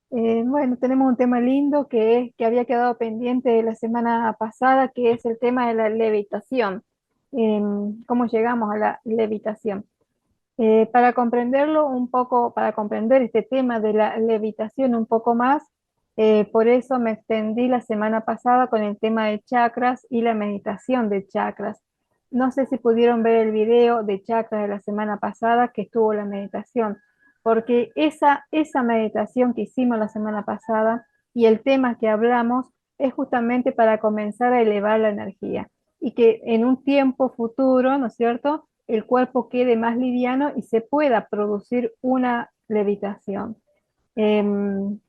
Bueno, tenemos un tema lindo que había quedado pendiente la semana pasada, que es el tema de la levitación. ¿Cómo llegamos a la levitación? Para comprenderlo un poco, para comprender este tema de la levitación un poco más, por eso me extendí la semana pasada con el tema de chakras y la meditación de chakras. No sé si pudieron ver el video de chakras de la semana pasada que estuvo la meditación, porque esa meditación que hicimos la semana pasada y el tema que hablamos es justamente para comenzar a elevar la energía y que en un tiempo futuro, ¿no es cierto?, el cuerpo quede más liviano y se pueda producir una levitación. Em,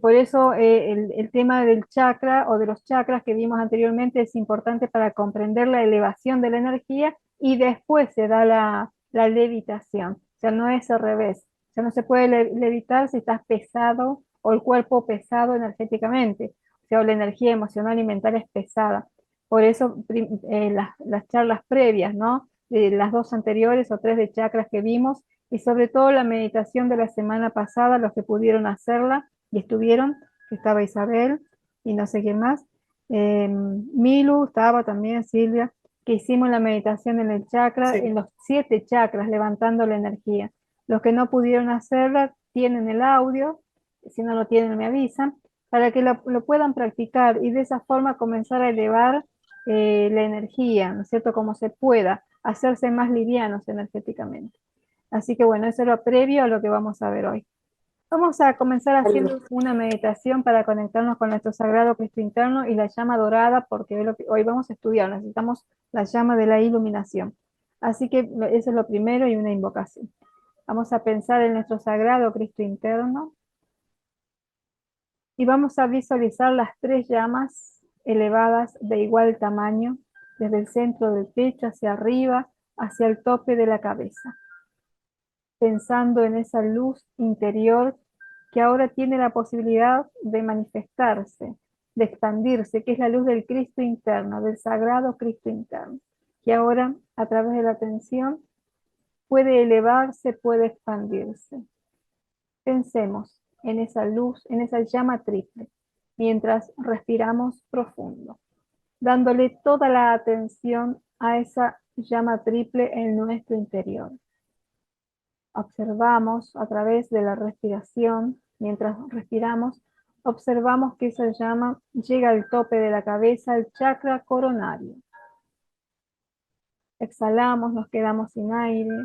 por eso el tema del chakra o de los chakras que vimos anteriormente es importante para comprender la elevación de la energía y después se da la levitación. O sea, no es al revés. O sea, no se puede levitar si estás pesado o el cuerpo pesado energéticamente. O sea, o la energía emocional y mental es pesada. Por eso las charlas previas, ¿no? De las dos anteriores o tres de chakras que vimos, y sobre todo la meditación de la semana pasada, los que pudieron hacerla y estuvieron, que estaba Isabel y no sé quién más, Milu estaba también, Silvia, que hicimos la meditación en el chakra, en Sí. los 7 chakras, levantando la energía. Los que no pudieron hacerla tienen el audio, si no lo tienen me avisan, para que lo puedan practicar y de esa forma comenzar a elevar la energía, ¿no es cierto? Como se pueda, hacerse más livianos energéticamente. Así que bueno, eso es lo previo a lo que vamos a ver hoy. Vamos a comenzar Vale. haciendo una meditación para conectarnos con nuestro sagrado Cristo interno y la llama dorada, porque es lo que hoy vamos a estudiar, necesitamos la llama de la iluminación. Así que eso es lo primero y una invocación. Vamos a pensar en nuestro sagrado Cristo interno y vamos a visualizar las 3 llamas elevadas de igual tamaño, desde el centro del pecho hacia arriba, hacia el tope de la cabeza, pensando en esa luz interior que ahora tiene la posibilidad de manifestarse, de expandirse, que es la luz del Cristo interno, del sagrado Cristo interno, que ahora a través de la atención puede elevarse, puede expandirse. Pensemos en esa luz, en esa llama triple, mientras respiramos profundo, dándole toda la atención a esa llama triple en nuestro interior. Observamos a través de la respiración, mientras respiramos, observamos que esa llama llega al tope de la cabeza, al chakra coronario. Exhalamos, nos quedamos sin aire.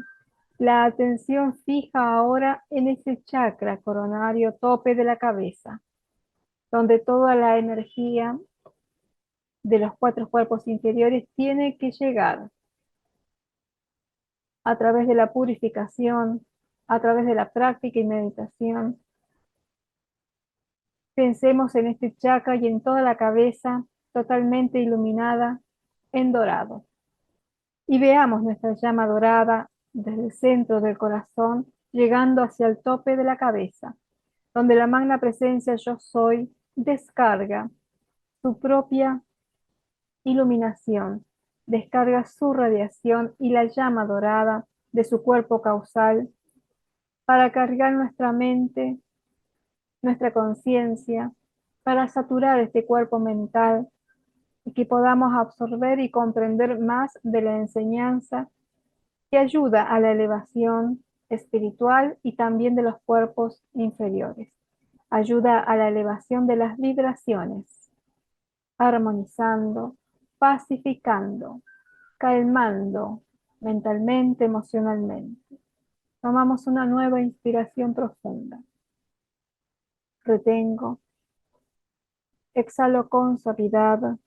La atención fija ahora en ese chakra coronario, tope de la cabeza, donde toda la energía de los 4 cuerpos inferiores tiene que llegar a través de la purificación, a través de la práctica y meditación. Pensemos en este chakra y en toda la cabeza totalmente iluminada en dorado. Y veamos nuestra llama dorada desde el centro del corazón, llegando hacia el tope de la cabeza, donde la magna presencia yo soy descarga su propia iluminación, descarga su radiación y la llama dorada de su cuerpo causal para cargar nuestra mente, nuestra conciencia, para saturar este cuerpo mental y que podamos absorber y comprender más de la enseñanza que ayuda a la elevación espiritual y también de los cuerpos inferiores. Ayuda a la elevación de las vibraciones, armonizando, pacificando, calmando mentalmente, emocionalmente. Tomamos una nueva inspiración profunda. Retengo, exhalo con suavidad,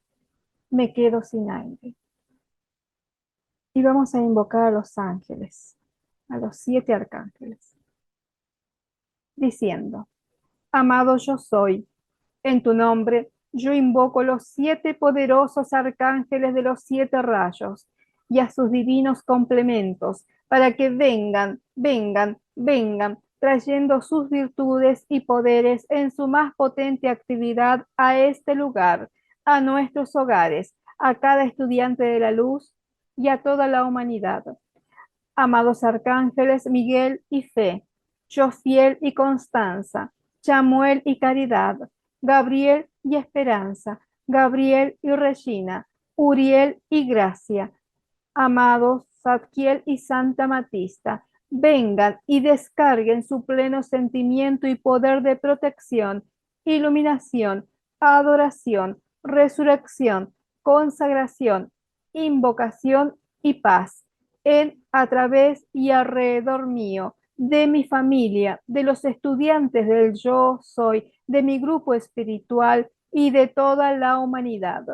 me quedo sin aire. Y vamos a invocar a los ángeles, a los 7 arcángeles, diciendo, amado yo soy, en tu nombre yo invoco los 7 poderosos arcángeles de los 7 rayos y a sus divinos complementos para que vengan, trayendo sus virtudes y poderes en su más potente actividad a este lugar, a nuestros hogares, a cada estudiante de la luz y a toda la humanidad. Amados arcángeles Miguel y Fe, yo fiel y Constanza, Chamuel y Caridad, Gabriel y Esperanza, Gabriel y Regina, Uriel y Gracia, amados Zadkiel y Santa Matista, vengan y descarguen su pleno sentimiento y poder de protección, iluminación, adoración, resurrección, consagración, invocación y paz en, a través y alrededor mío, de mi familia, de los estudiantes del Yo Soy, de mi grupo espiritual y de toda la humanidad.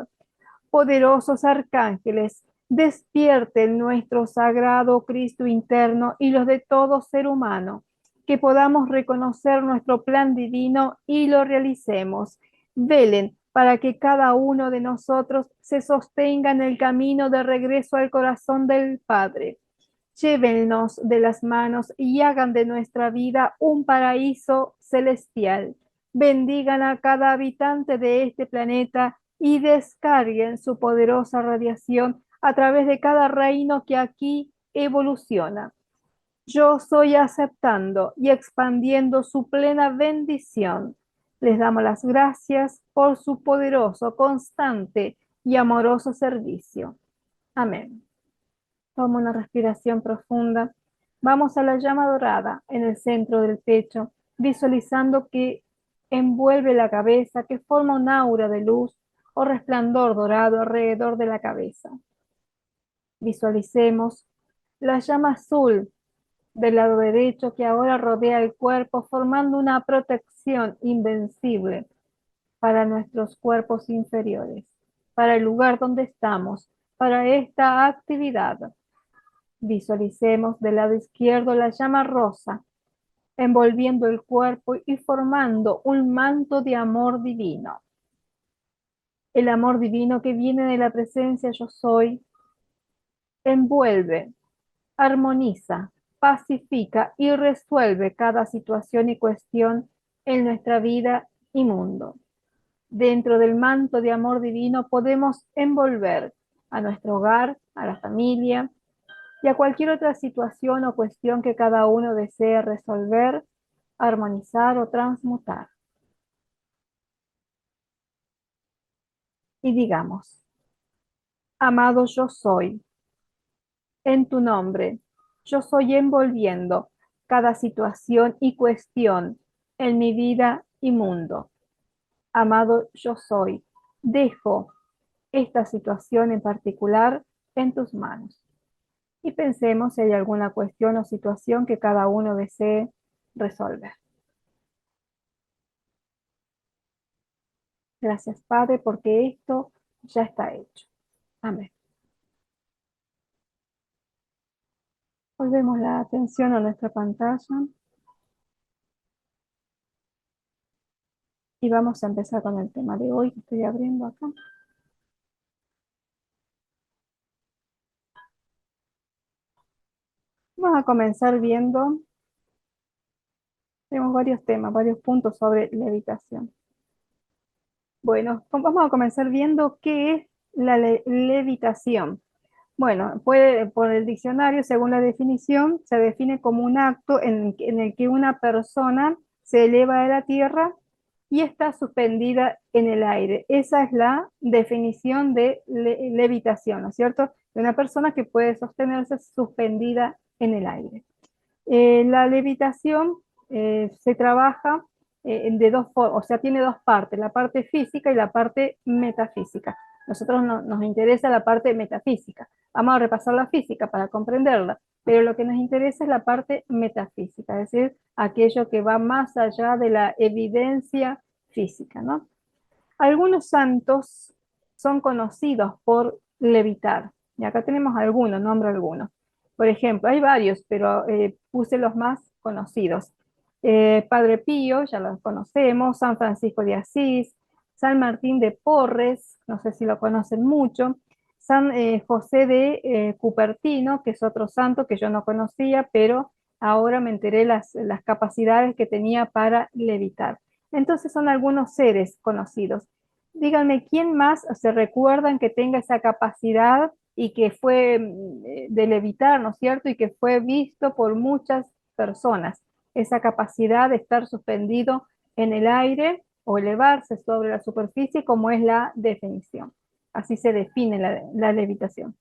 Poderosos arcángeles, despierten nuestro sagrado Cristo interno y los de todo ser humano, que podamos reconocer nuestro plan divino y lo realicemos. Velen para que cada uno de nosotros se sostenga en el camino de regreso al corazón del Padre. Llévennos de las manos y hagan de nuestra vida un paraíso celestial. Bendigan a cada habitante de este planeta y descarguen su poderosa radiación a través de cada reino que aquí evoluciona. Yo soy aceptando y expandiendo su plena bendición. Les damos las gracias por su poderoso, constante y amoroso servicio. Amén. Toma una respiración profunda. Vamos a la llama dorada en el centro del pecho, visualizando que envuelve la cabeza, que forma un aura de luz o resplandor dorado alrededor de la cabeza. Visualicemos la llama azul del lado derecho que ahora rodea el cuerpo, formando una protección invencible para nuestros cuerpos inferiores, para el lugar donde estamos, para esta actividad. Visualicemos del lado izquierdo la llama rosa, envolviendo el cuerpo y formando un manto de amor divino. El amor divino que viene de la presencia yo soy, envuelve, armoniza, pacifica y resuelve cada situación y cuestión en nuestra vida y mundo. Dentro del manto de amor divino podemos envolver a nuestro hogar, a la familia, y a cualquier otra situación o cuestión que cada uno desee resolver, armonizar o transmutar. Y digamos, amado yo soy, en tu nombre, yo soy envolviendo cada situación y cuestión en mi vida y mundo. Amado yo soy, dejo esta situación en particular en tus manos. Y pensemos si hay alguna cuestión o situación que cada uno desee resolver. Gracias, Padre, porque esto ya está hecho. Amén. Volvemos la atención a nuestra pantalla y vamos a empezar con el tema de hoy que estoy abriendo acá. Vamos a comenzar viendo, tenemos varios temas, varios puntos sobre levitación. Bueno, vamos a comenzar viendo qué es la levitación. Bueno, por el diccionario, según la definición, se define como un acto en el que una persona se eleva de la tierra y está suspendida en el aire. Esa es la definición de levitación, ¿no es cierto? De una persona que puede sostenerse suspendida en el aire. La levitación se trabaja de dos formas, o sea, tiene dos partes, la parte física y la parte metafísica. Nosotros nos interesa la parte metafísica. Vamos a repasar la física para comprenderla, pero lo que nos interesa es la parte metafísica, es decir, aquello que va más allá de la evidencia física, ¿no? Algunos santos son conocidos por levitar, y acá tenemos algunos, nombro algunos. Por ejemplo, hay varios, pero puse los más conocidos. Padre Pío, ya lo conocemos, San Francisco de Asís, San Martín de Porres, no sé si lo conocen mucho, San José de Cupertino, que es otro santo que yo no conocía, pero ahora me enteré las capacidades que tenía para levitar. Entonces son algunos seres conocidos. Díganme, ¿quién más se recuerdan que tenga esa capacidad y que fue de levitar, ¿no es cierto? Y que fue visto por muchas personas, esa capacidad de estar suspendido en el aire o elevarse sobre la superficie, como es la definición. Así se define la levitación.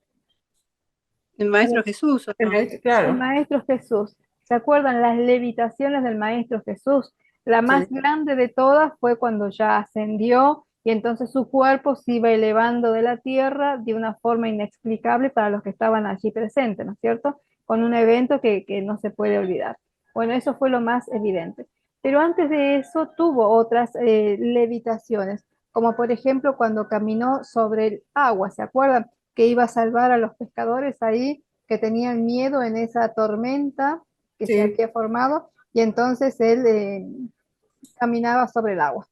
El Maestro Jesús, ¿o no? El Claro, Maestro Jesús. ¿Se acuerdan las levitaciones del Maestro Jesús? La más Sí. grande de todas fue cuando ya ascendió y entonces su cuerpo se iba elevando de la tierra de una forma inexplicable para los que estaban allí presentes, ¿no es cierto? Con un evento que no se puede olvidar. Bueno, eso fue lo más evidente. Pero antes de eso tuvo otras levitaciones, como por ejemplo cuando caminó sobre el agua, ¿se acuerdan? Que iba a salvar a los pescadores ahí que tenían miedo en esa tormenta que se Sí. había formado y entonces él caminaba sobre el agua,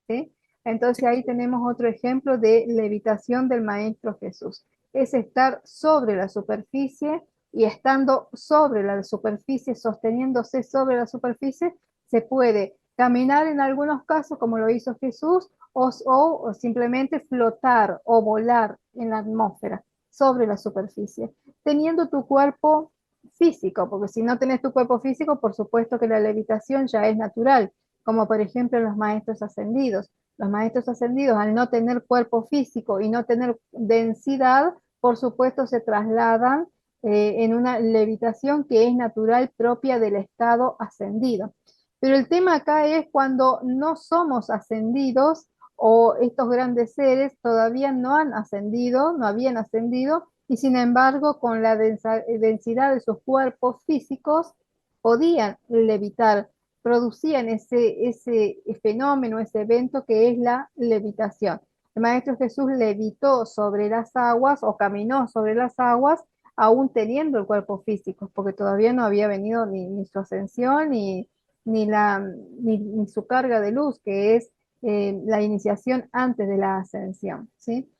¿sí? Entonces ahí tenemos otro ejemplo de levitación del Maestro Jesús. Es estar sobre la superficie y estando sobre la superficie, sosteniéndose sobre la superficie, se puede caminar en algunos casos como lo hizo Jesús o simplemente flotar o volar en la atmósfera sobre la superficie, teniendo tu cuerpo físico, porque si no tenés tu cuerpo físico, por supuesto que la levitación ya es natural, como por ejemplo los maestros ascendidos. Los maestros ascendidos, al no tener cuerpo físico y no tener densidad, por supuesto se trasladan en una levitación que es natural propia del estado ascendido. Pero el tema acá es cuando no somos ascendidos o estos grandes seres todavía no han ascendido, no habían ascendido, y sin embargo con la densidad de sus cuerpos físicos podían levitar, producían ese fenómeno, ese evento que es la levitación. El Maestro Jesús levitó sobre las aguas o caminó sobre las aguas, aún teniendo el cuerpo físico, porque todavía no había venido ni su ascensión ni su carga de luz, que es la iniciación antes de la ascensión, ¿sí?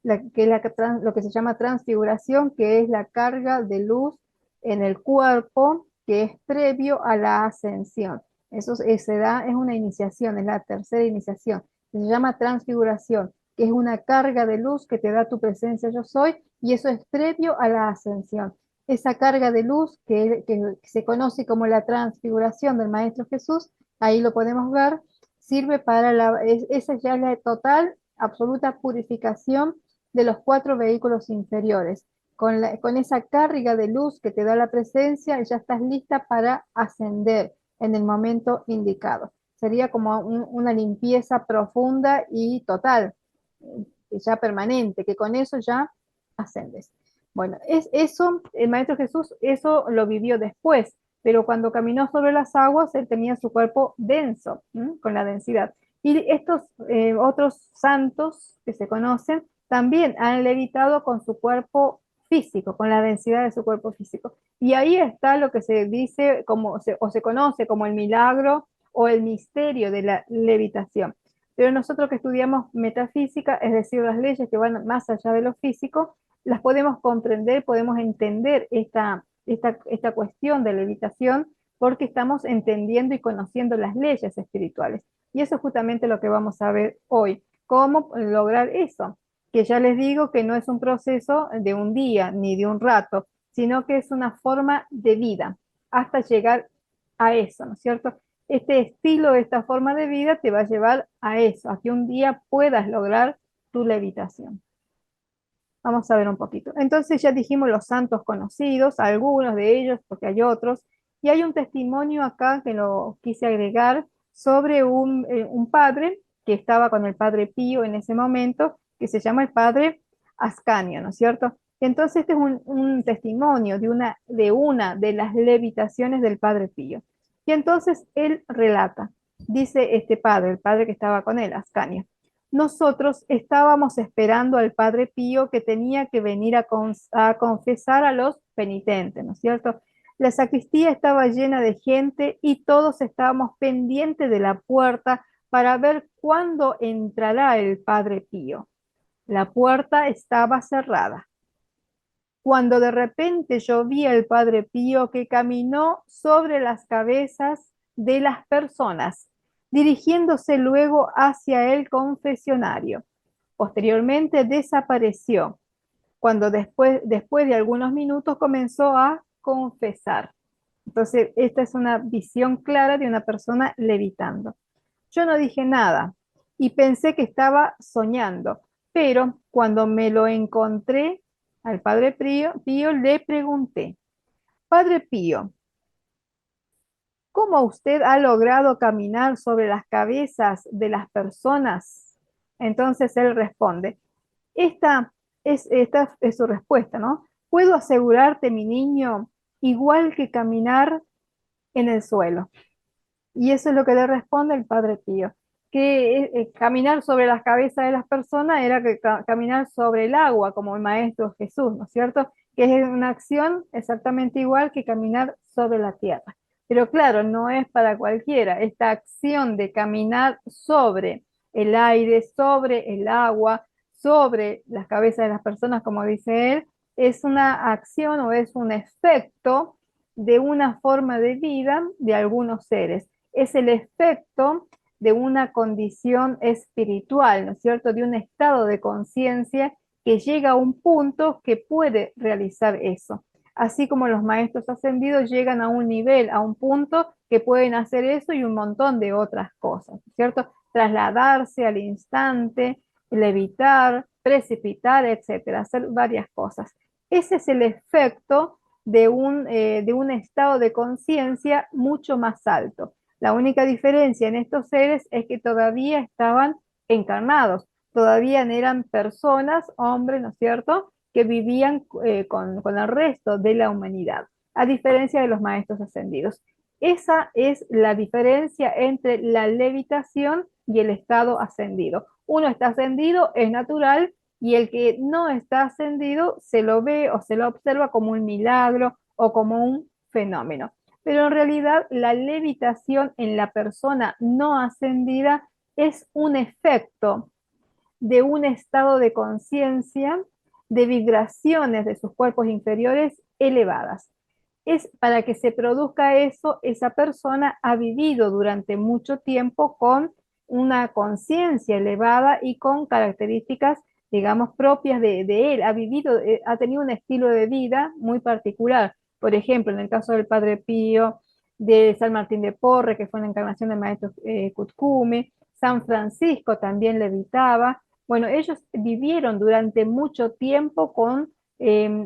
Lo que se llama transfiguración, que es la carga de luz en el cuerpo, que es previo a la ascensión. Eso se da, es una iniciación, es la tercera iniciación. Se llama transfiguración, que es una carga de luz que te da tu presencia yo soy, y eso es previo a la ascensión. Esa carga de luz que se conoce como la transfiguración del Maestro Jesús, ahí lo podemos ver, sirve para esa ya es la total, absoluta purificación de los cuatro vehículos inferiores. Con esa carga de luz que te da la presencia, ya estás lista para ascender en el momento indicado. Sería como una limpieza profunda y total, ya permanente, que con eso ya ascendes. Bueno, es eso, el Maestro Jesús, eso lo vivió después, pero cuando caminó sobre las aguas, él tenía su cuerpo denso, con la densidad. Y estos otros santos que se conocen también han levitado con su cuerpo físico, con la densidad de su cuerpo físico. Y ahí está lo que se dice o se conoce como el milagro o el misterio de la levitación. Pero nosotros que estudiamos metafísica, es decir, las leyes que van más allá de lo físico, las podemos comprender, podemos entender esta cuestión de levitación porque estamos entendiendo y conociendo las leyes espirituales. Y eso es justamente lo que vamos a ver hoy. ¿Cómo lograr eso? Que ya les digo que no es un proceso de un día ni de un rato, sino que es una forma de vida hasta llegar a eso, ¿no es cierto? Este estilo, esta forma de vida te va a llevar a eso, a que un día puedas lograr tu levitación. Vamos a ver un poquito. Entonces ya dijimos los santos conocidos, algunos de ellos, porque hay otros, y hay un testimonio acá que lo quise agregar sobre un padre que estaba con el padre Pío en ese momento, que se llama el padre Ascanio, ¿no es cierto? Entonces este es un testimonio de una de las levitaciones del padre Pío. Y entonces él relata, dice este padre, el padre que estaba con él, Ascanio: nosotros estábamos esperando al Padre Pío que tenía que venir a confesar a los penitentes, ¿no es cierto? La sacristía estaba llena de gente y todos estábamos pendientes de la puerta para ver cuándo entrará el Padre Pío. La puerta estaba cerrada. Cuando de repente yo vi al Padre Pío que caminó sobre las cabezas de las personas, dirigiéndose luego hacia el confesionario. Posteriormente desapareció, cuando después de algunos minutos comenzó a confesar. Entonces, esta es una visión clara de una persona levitando. Yo no dije nada y pensé que estaba soñando, pero cuando me lo encontré al Padre Pío le pregunté, Padre Pío, ¿cómo usted ha logrado caminar sobre las cabezas de las personas? Entonces él responde, esta es su respuesta, ¿no? Puedo asegurarte, mi niño, igual que caminar en el suelo. Y eso es lo que le responde el Padre Pío, que caminar sobre las cabezas de las personas era que caminar sobre el agua, como el Maestro Jesús, ¿no es cierto? Que es una acción exactamente igual que caminar sobre la tierra. Pero claro, no es para cualquiera. Esta acción de caminar sobre el aire, sobre el agua, sobre las cabezas de las personas, como dice él, es una acción o es un efecto de una forma de vida de algunos seres. Es el efecto de una condición espiritual, ¿no es cierto? De un estado de conciencia que llega a un punto que puede realizar eso. Así como los maestros ascendidos llegan a un nivel, a un punto que pueden hacer eso y un montón de otras cosas, ¿no es cierto? Trasladarse al instante, levitar, precipitar, etcétera, hacer varias cosas. Ese es el efecto de un estado de conciencia mucho más alto. La única diferencia en estos seres es que todavía estaban encarnados, todavía eran personas, hombres, ¿no es cierto?, que vivían con el resto de la humanidad, a diferencia de los maestros ascendidos. Esa es la diferencia entre la levitación y el estado ascendido. Uno está ascendido, es natural, y el que no está ascendido se lo ve o se lo observa como un milagro o como un fenómeno. Pero en realidad la levitación en la persona no ascendida es un efecto de un estado de conciencia, de vibraciones de sus cuerpos inferiores elevadas. Es para que se produzca eso, esa persona ha vivido durante mucho tiempo con una conciencia elevada y con características, digamos, propias de él. Ha vivido, ha tenido un estilo de vida muy particular. Por ejemplo, en el caso del Padre Pío, de San Martín de Porres, que fue una encarnación del maestro Kutkume, San Francisco también levitaba. Bueno, ellos vivieron durante mucho tiempo con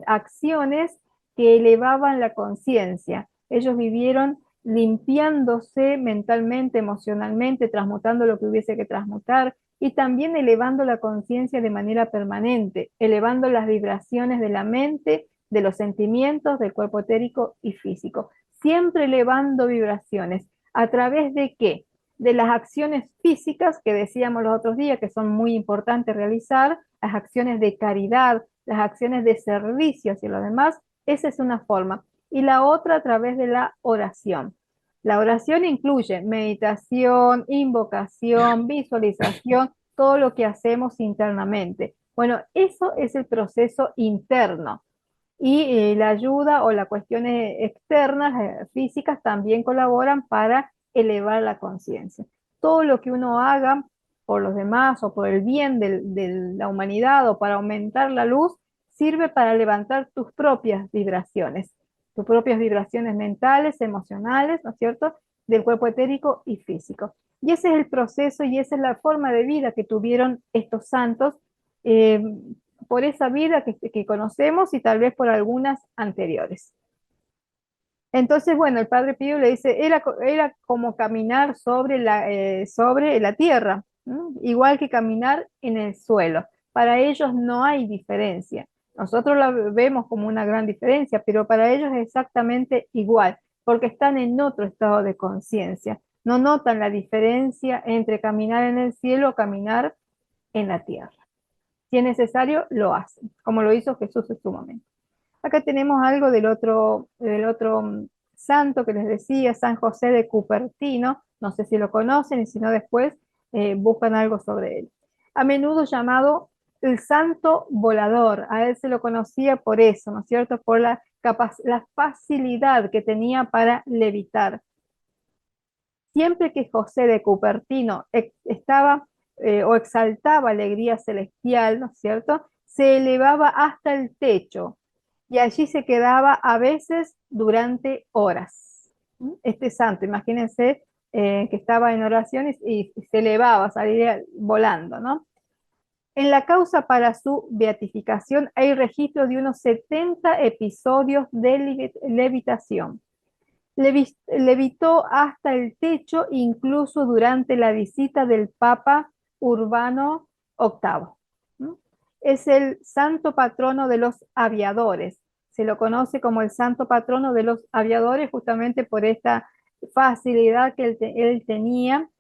acciones que elevaban la conciencia. Ellos vivieron limpiándose mentalmente, emocionalmente, transmutando lo que hubiese que transmutar y también elevando la conciencia de manera permanente, elevando las vibraciones de la mente, de los sentimientos, del cuerpo etérico y físico. Siempre elevando vibraciones. ¿A través de qué? De las acciones físicas que decíamos los otros días, que son muy importantes realizar, las acciones de caridad, las acciones de servicio hacia los demás, esa es una forma. Y la otra a través de la oración. La oración incluye meditación, invocación, visualización, todo lo que hacemos internamente. Bueno, eso es el proceso interno. Y la ayuda o las cuestiones externas, físicas, también colaboran para elevar la conciencia. Todo lo que uno haga por los demás o por el bien de la humanidad o para aumentar la luz, sirve para levantar tus propias vibraciones mentales, emocionales, ¿no es cierto?, del cuerpo etérico y físico. Y ese es el proceso y esa es la forma de vida que tuvieron estos santos, eh, por esa vida que conocemos y tal vez por algunas anteriores. Entonces, bueno, el Padre Pío le dice, era como caminar sobre la tierra, ¿no? Igual que caminar en el suelo. Para ellos no hay diferencia. Nosotros la vemos como una gran diferencia, pero para ellos es exactamente igual, porque están en otro estado de conciencia. No notan la diferencia entre caminar en el cielo o caminar en la tierra. Si es necesario, lo hacen, como lo hizo Jesús en su momento. Acá tenemos algo del otro santo que les decía, San José de Cupertino, no sé si lo conocen y si no después buscan algo sobre él. A menudo llamado el santo volador, a él se lo conocía por eso, ¿no es cierto? Por la facilidad que tenía para levitar. Siempre que José de Cupertino estaba o exaltaba alegría celestial, ¿no es cierto?, se elevaba hasta el techo y allí se quedaba a veces durante horas. Este santo, imagínense que estaba en oración y se elevaba, salía volando, ¿no? En la causa para su beatificación hay registro de unos 70 episodios de levitación. Levitó hasta el techo incluso durante la visita del Papa Urbano VIII. ¿No? Es el santo patrono de los aviadores. Se lo conoce como el santo patrono de los aviadores justamente por esta facilidad que él tenía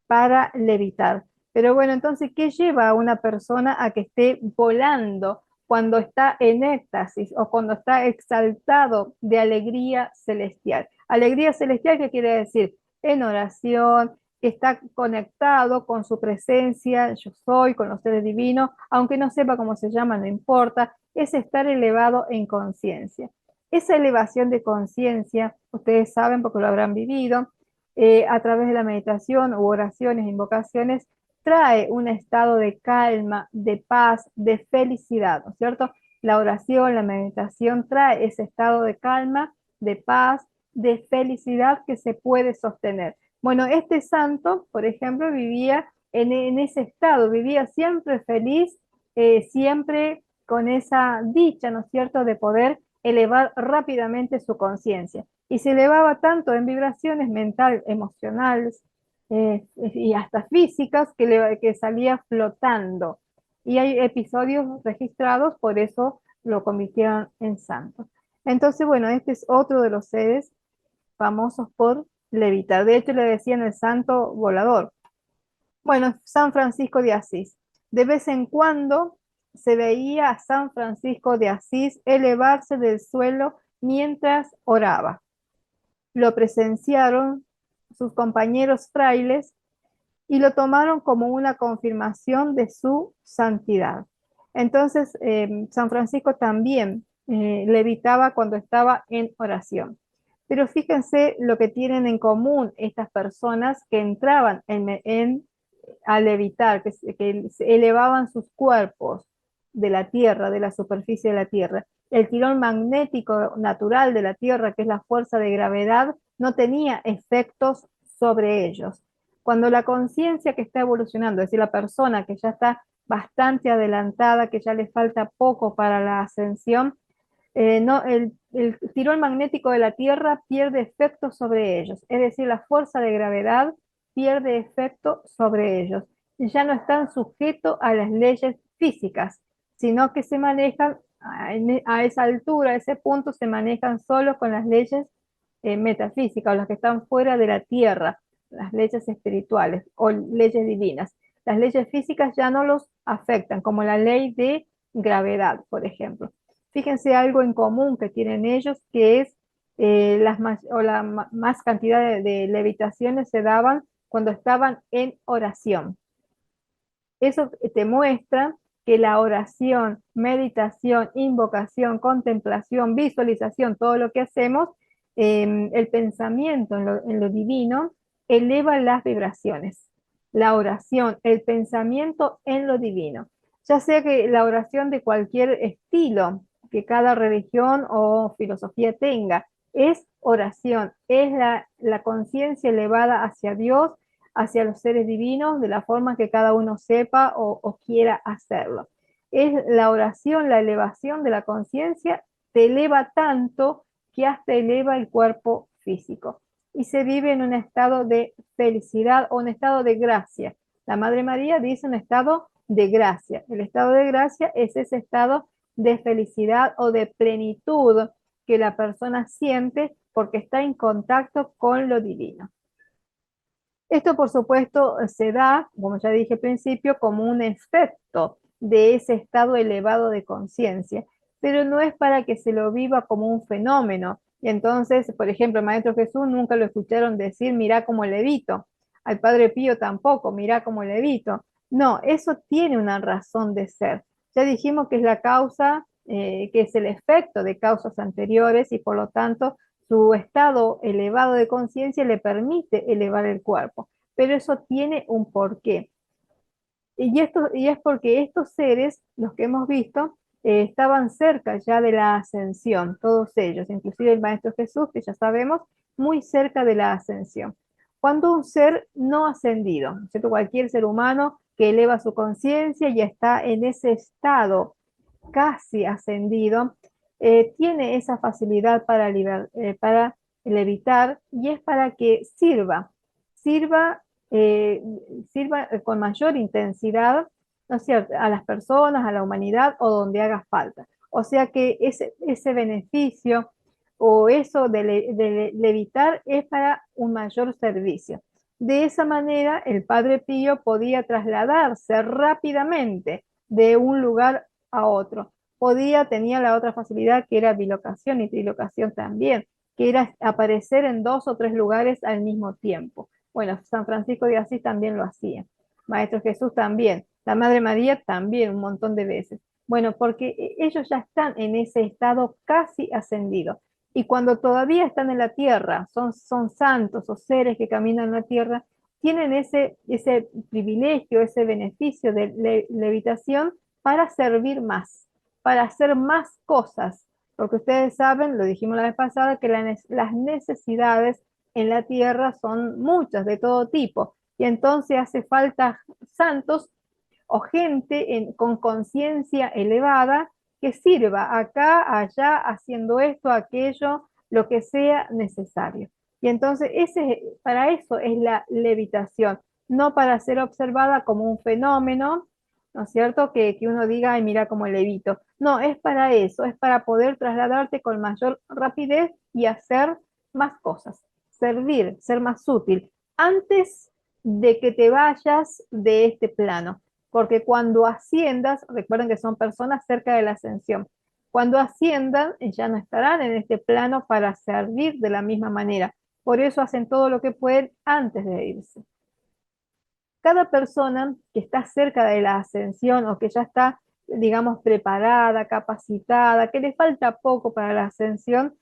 para levitar. Pero bueno, entonces, ¿qué lleva a una persona a que esté volando cuando está en éxtasis o cuando está exaltado de alegría celestial? Alegría celestial, ¿qué quiere decir? En oración, que está conectado con su presencia, yo soy, con los seres divinos, aunque no sepa cómo se llama, no importa, es estar elevado en conciencia. Esa elevación de conciencia, ustedes saben porque lo habrán vivido, a través de la meditación u oraciones, invocaciones, trae un estado de calma, de paz, de felicidad, ¿no es cierto? La oración, la meditación trae ese estado de calma, de paz, de felicidad que se puede sostener. Bueno, este santo, por ejemplo, vivía en ese estado, vivía siempre feliz, siempre con esa dicha, ¿no es cierto?, de poder elevar rápidamente su conciencia. Y se elevaba tanto en vibraciones mental, emocionales y hasta físicas que salía flotando. Y hay episodios registrados, por eso lo convirtieron en santo. Entonces, bueno, este es otro de los seres famosos por levitar. De hecho, le decían el santo volador. Bueno, San Francisco de Asís. De vez en cuando se veía a San Francisco de Asís elevarse del suelo mientras oraba. Lo presenciaron sus compañeros frailes y lo tomaron como una confirmación de su santidad. Entonces, San Francisco también levitaba cuando estaba en oración. Pero fíjense lo que tienen en común estas personas que entraban a levitar, que elevaban sus cuerpos de la tierra, de la superficie de la tierra. El tirón magnético natural de la tierra, que es la fuerza de gravedad, no tenía efectos sobre ellos. Cuando la conciencia que está evolucionando, es decir, la persona que ya está bastante adelantada, que ya le falta poco para la ascensión, no, el tirón magnético de la Tierra pierde efecto sobre ellos, es decir, la fuerza de gravedad pierde efecto sobre ellos. Y ya no están sujetos a las leyes físicas, sino que se manejan a esa altura, a ese punto, se manejan solo con las leyes metafísicas o las que están fuera de la Tierra, las leyes espirituales o leyes divinas. Las leyes físicas ya no los afectan, como la ley de gravedad, por ejemplo. Fíjense algo en común que tienen ellos, que es la más cantidad de levitaciones se daban cuando estaban en oración. Eso te muestra que la oración, meditación, invocación, contemplación, visualización, todo lo que hacemos, el pensamiento en lo divino, eleva las vibraciones. La oración, el pensamiento en lo divino. Ya sea que la oración de cualquier estilo que cada religión o filosofía tenga, es oración, es la conciencia elevada hacia Dios, hacia los seres divinos de la forma que cada uno sepa o quiera hacerlo. Es la oración, la elevación de la conciencia, te eleva tanto que hasta eleva el cuerpo físico y se vive en un estado de felicidad o un estado de gracia. La Madre María dice un estado de gracia. El estado de gracia es ese estado de felicidad o de plenitud que la persona siente porque está en contacto con lo divino. Esto, por supuesto, se da, como ya dije al principio, como un efecto de ese estado elevado de conciencia, pero no es para que se lo viva como un fenómeno. Y entonces, por ejemplo, el Maestro Jesús nunca lo escucharon decir, mirá cómo levito. Al Padre Pío tampoco, mirá cómo levito. No, eso tiene una razón de ser. Ya dijimos que es la causa, que es el efecto de causas anteriores y por lo tanto su estado elevado de conciencia le permite elevar el cuerpo, pero eso tiene un porqué. Y es porque estos seres, los que hemos visto, estaban cerca ya de la ascensión, todos ellos, inclusive el Maestro Jesús, que ya sabemos muy cerca de la ascensión. Cuando un ser no ascendido, ¿no es cierto? Cualquier ser humano que eleva su conciencia y está en ese estado casi ascendido, tiene esa facilidad para levitar, y es para que sirva, eh, sirva con mayor intensidad, ¿no es cierto?, a las personas, a la humanidad o donde haga falta. O sea que ese beneficio o eso de levitar es para un mayor servicio. De esa manera, el Padre Pío podía trasladarse rápidamente de un lugar a otro. Tenía la otra facilidad que era bilocación y trilocación también, que era aparecer en 2 o 3 lugares al mismo tiempo. Bueno, San Francisco de Asís también lo hacía. Maestro Jesús también. La Madre María también un montón de veces. Bueno, porque ellos ya están en ese estado casi ascendido. Y cuando todavía están en la tierra, son santos o seres que caminan en la tierra, tienen ese privilegio, ese beneficio de levitación para servir más, para hacer más cosas. Porque ustedes saben, lo dijimos la vez pasada, que las necesidades en la tierra son muchas, de todo tipo. Y entonces hace falta santos o gente con conciencia elevada que sirva acá, allá, haciendo esto, aquello, lo que sea necesario. Y entonces para eso es la levitación, no para ser observada como un fenómeno, ¿no es cierto? Que uno diga, ay, mira cómo levito. No, es para eso, es para poder trasladarte con mayor rapidez y hacer más cosas, servir, ser más útil, antes de que te vayas de este plano. Porque cuando asciendas, recuerden que son personas cerca de la ascensión, cuando asciendan ya no estarán en este plano para servir de la misma manera. Por eso hacen todo lo que pueden antes de irse. Cada persona que está cerca de la ascensión o que ya está, digamos, preparada, capacitada, que le falta poco para la ascensión,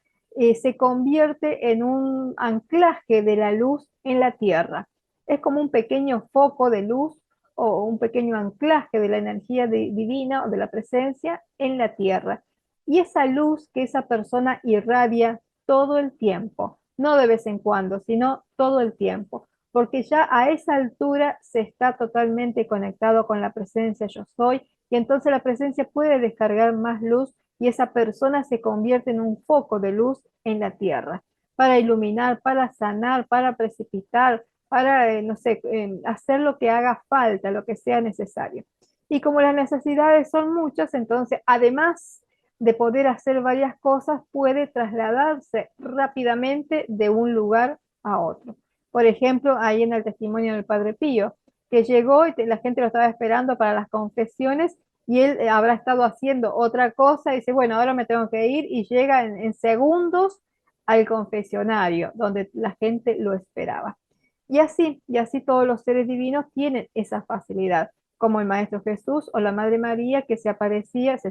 se convierte en un anclaje de la luz en la tierra. Es como un pequeño foco de luz o un pequeño anclaje de la energía divina o de la presencia en la tierra. Y esa luz que esa persona irradia todo el tiempo, no de vez en cuando, sino todo el tiempo, porque ya a esa altura se está totalmente conectado con la presencia yo soy, y entonces la presencia puede descargar más luz y esa persona se convierte en un foco de luz en la tierra, para iluminar, para sanar, para precipitar, para, no sé, hacer lo que haga falta, lo que sea necesario. Y como las necesidades son muchas, entonces, además de poder hacer varias cosas, puede trasladarse rápidamente de un lugar a otro. Por ejemplo, ahí en el testimonio del Padre Pío, que llegó y la gente lo estaba esperando para las confesiones y él habrá estado haciendo otra cosa y dice, bueno, ahora me tengo que ir, y llega en segundos al confesionario donde la gente lo esperaba. Y así todos los seres divinos tienen esa facilidad, como el Maestro Jesús o la Madre María, que se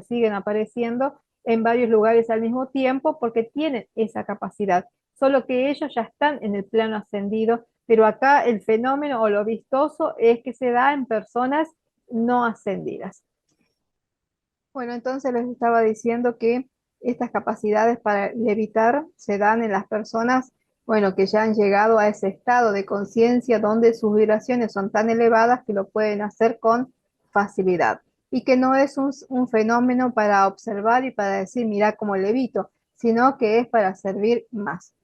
siguen apareciendo en varios lugares al mismo tiempo porque tienen esa capacidad, solo que ellos ya están en el plano ascendido, pero acá el fenómeno o lo vistoso es que se da en personas no ascendidas. Bueno, entonces les estaba diciendo que estas capacidades para levitar se dan en las personas, bueno, que ya han llegado a ese estado de conciencia donde sus vibraciones son tan elevadas que lo pueden hacer con facilidad. Y que no es un fenómeno para observar y para decir, mira cómo levito, sino que es para servir más.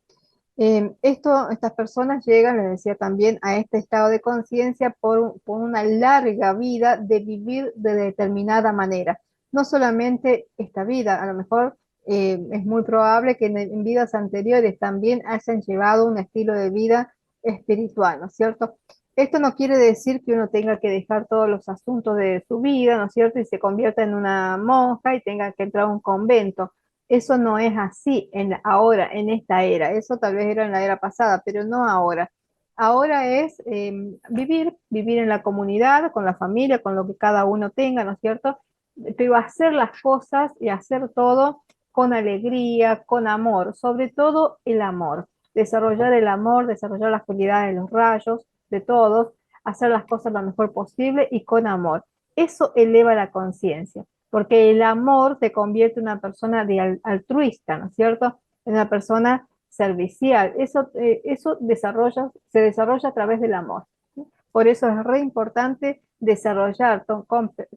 Estas personas llegan, les decía también, a este estado de conciencia por una larga vida de vivir de determinada manera. No solamente esta vida, a lo mejor es muy probable que en vidas anteriores también hayan llevado un estilo de vida espiritual, ¿no es cierto? Esto no quiere decir que uno tenga que dejar todos los asuntos de su vida, ¿no es cierto? Y se convierta en una monja y tenga que entrar a un convento. Eso no es así ahora, en esta era. Eso tal vez era en la era pasada, pero no ahora. Ahora es vivir en la comunidad, con la familia, con lo que cada uno tenga, ¿no es cierto? Pero hacer las cosas y hacer todo con alegría, con amor, sobre todo el amor. Desarrollar el amor, desarrollar las cualidades de los rayos, de todos, hacer las cosas lo mejor posible y con amor. Eso eleva la conciencia, porque el amor te convierte en una persona altruista, ¿no es cierto? En una persona servicial. Eso se desarrolla a través del amor. Por eso es re importante desarrollar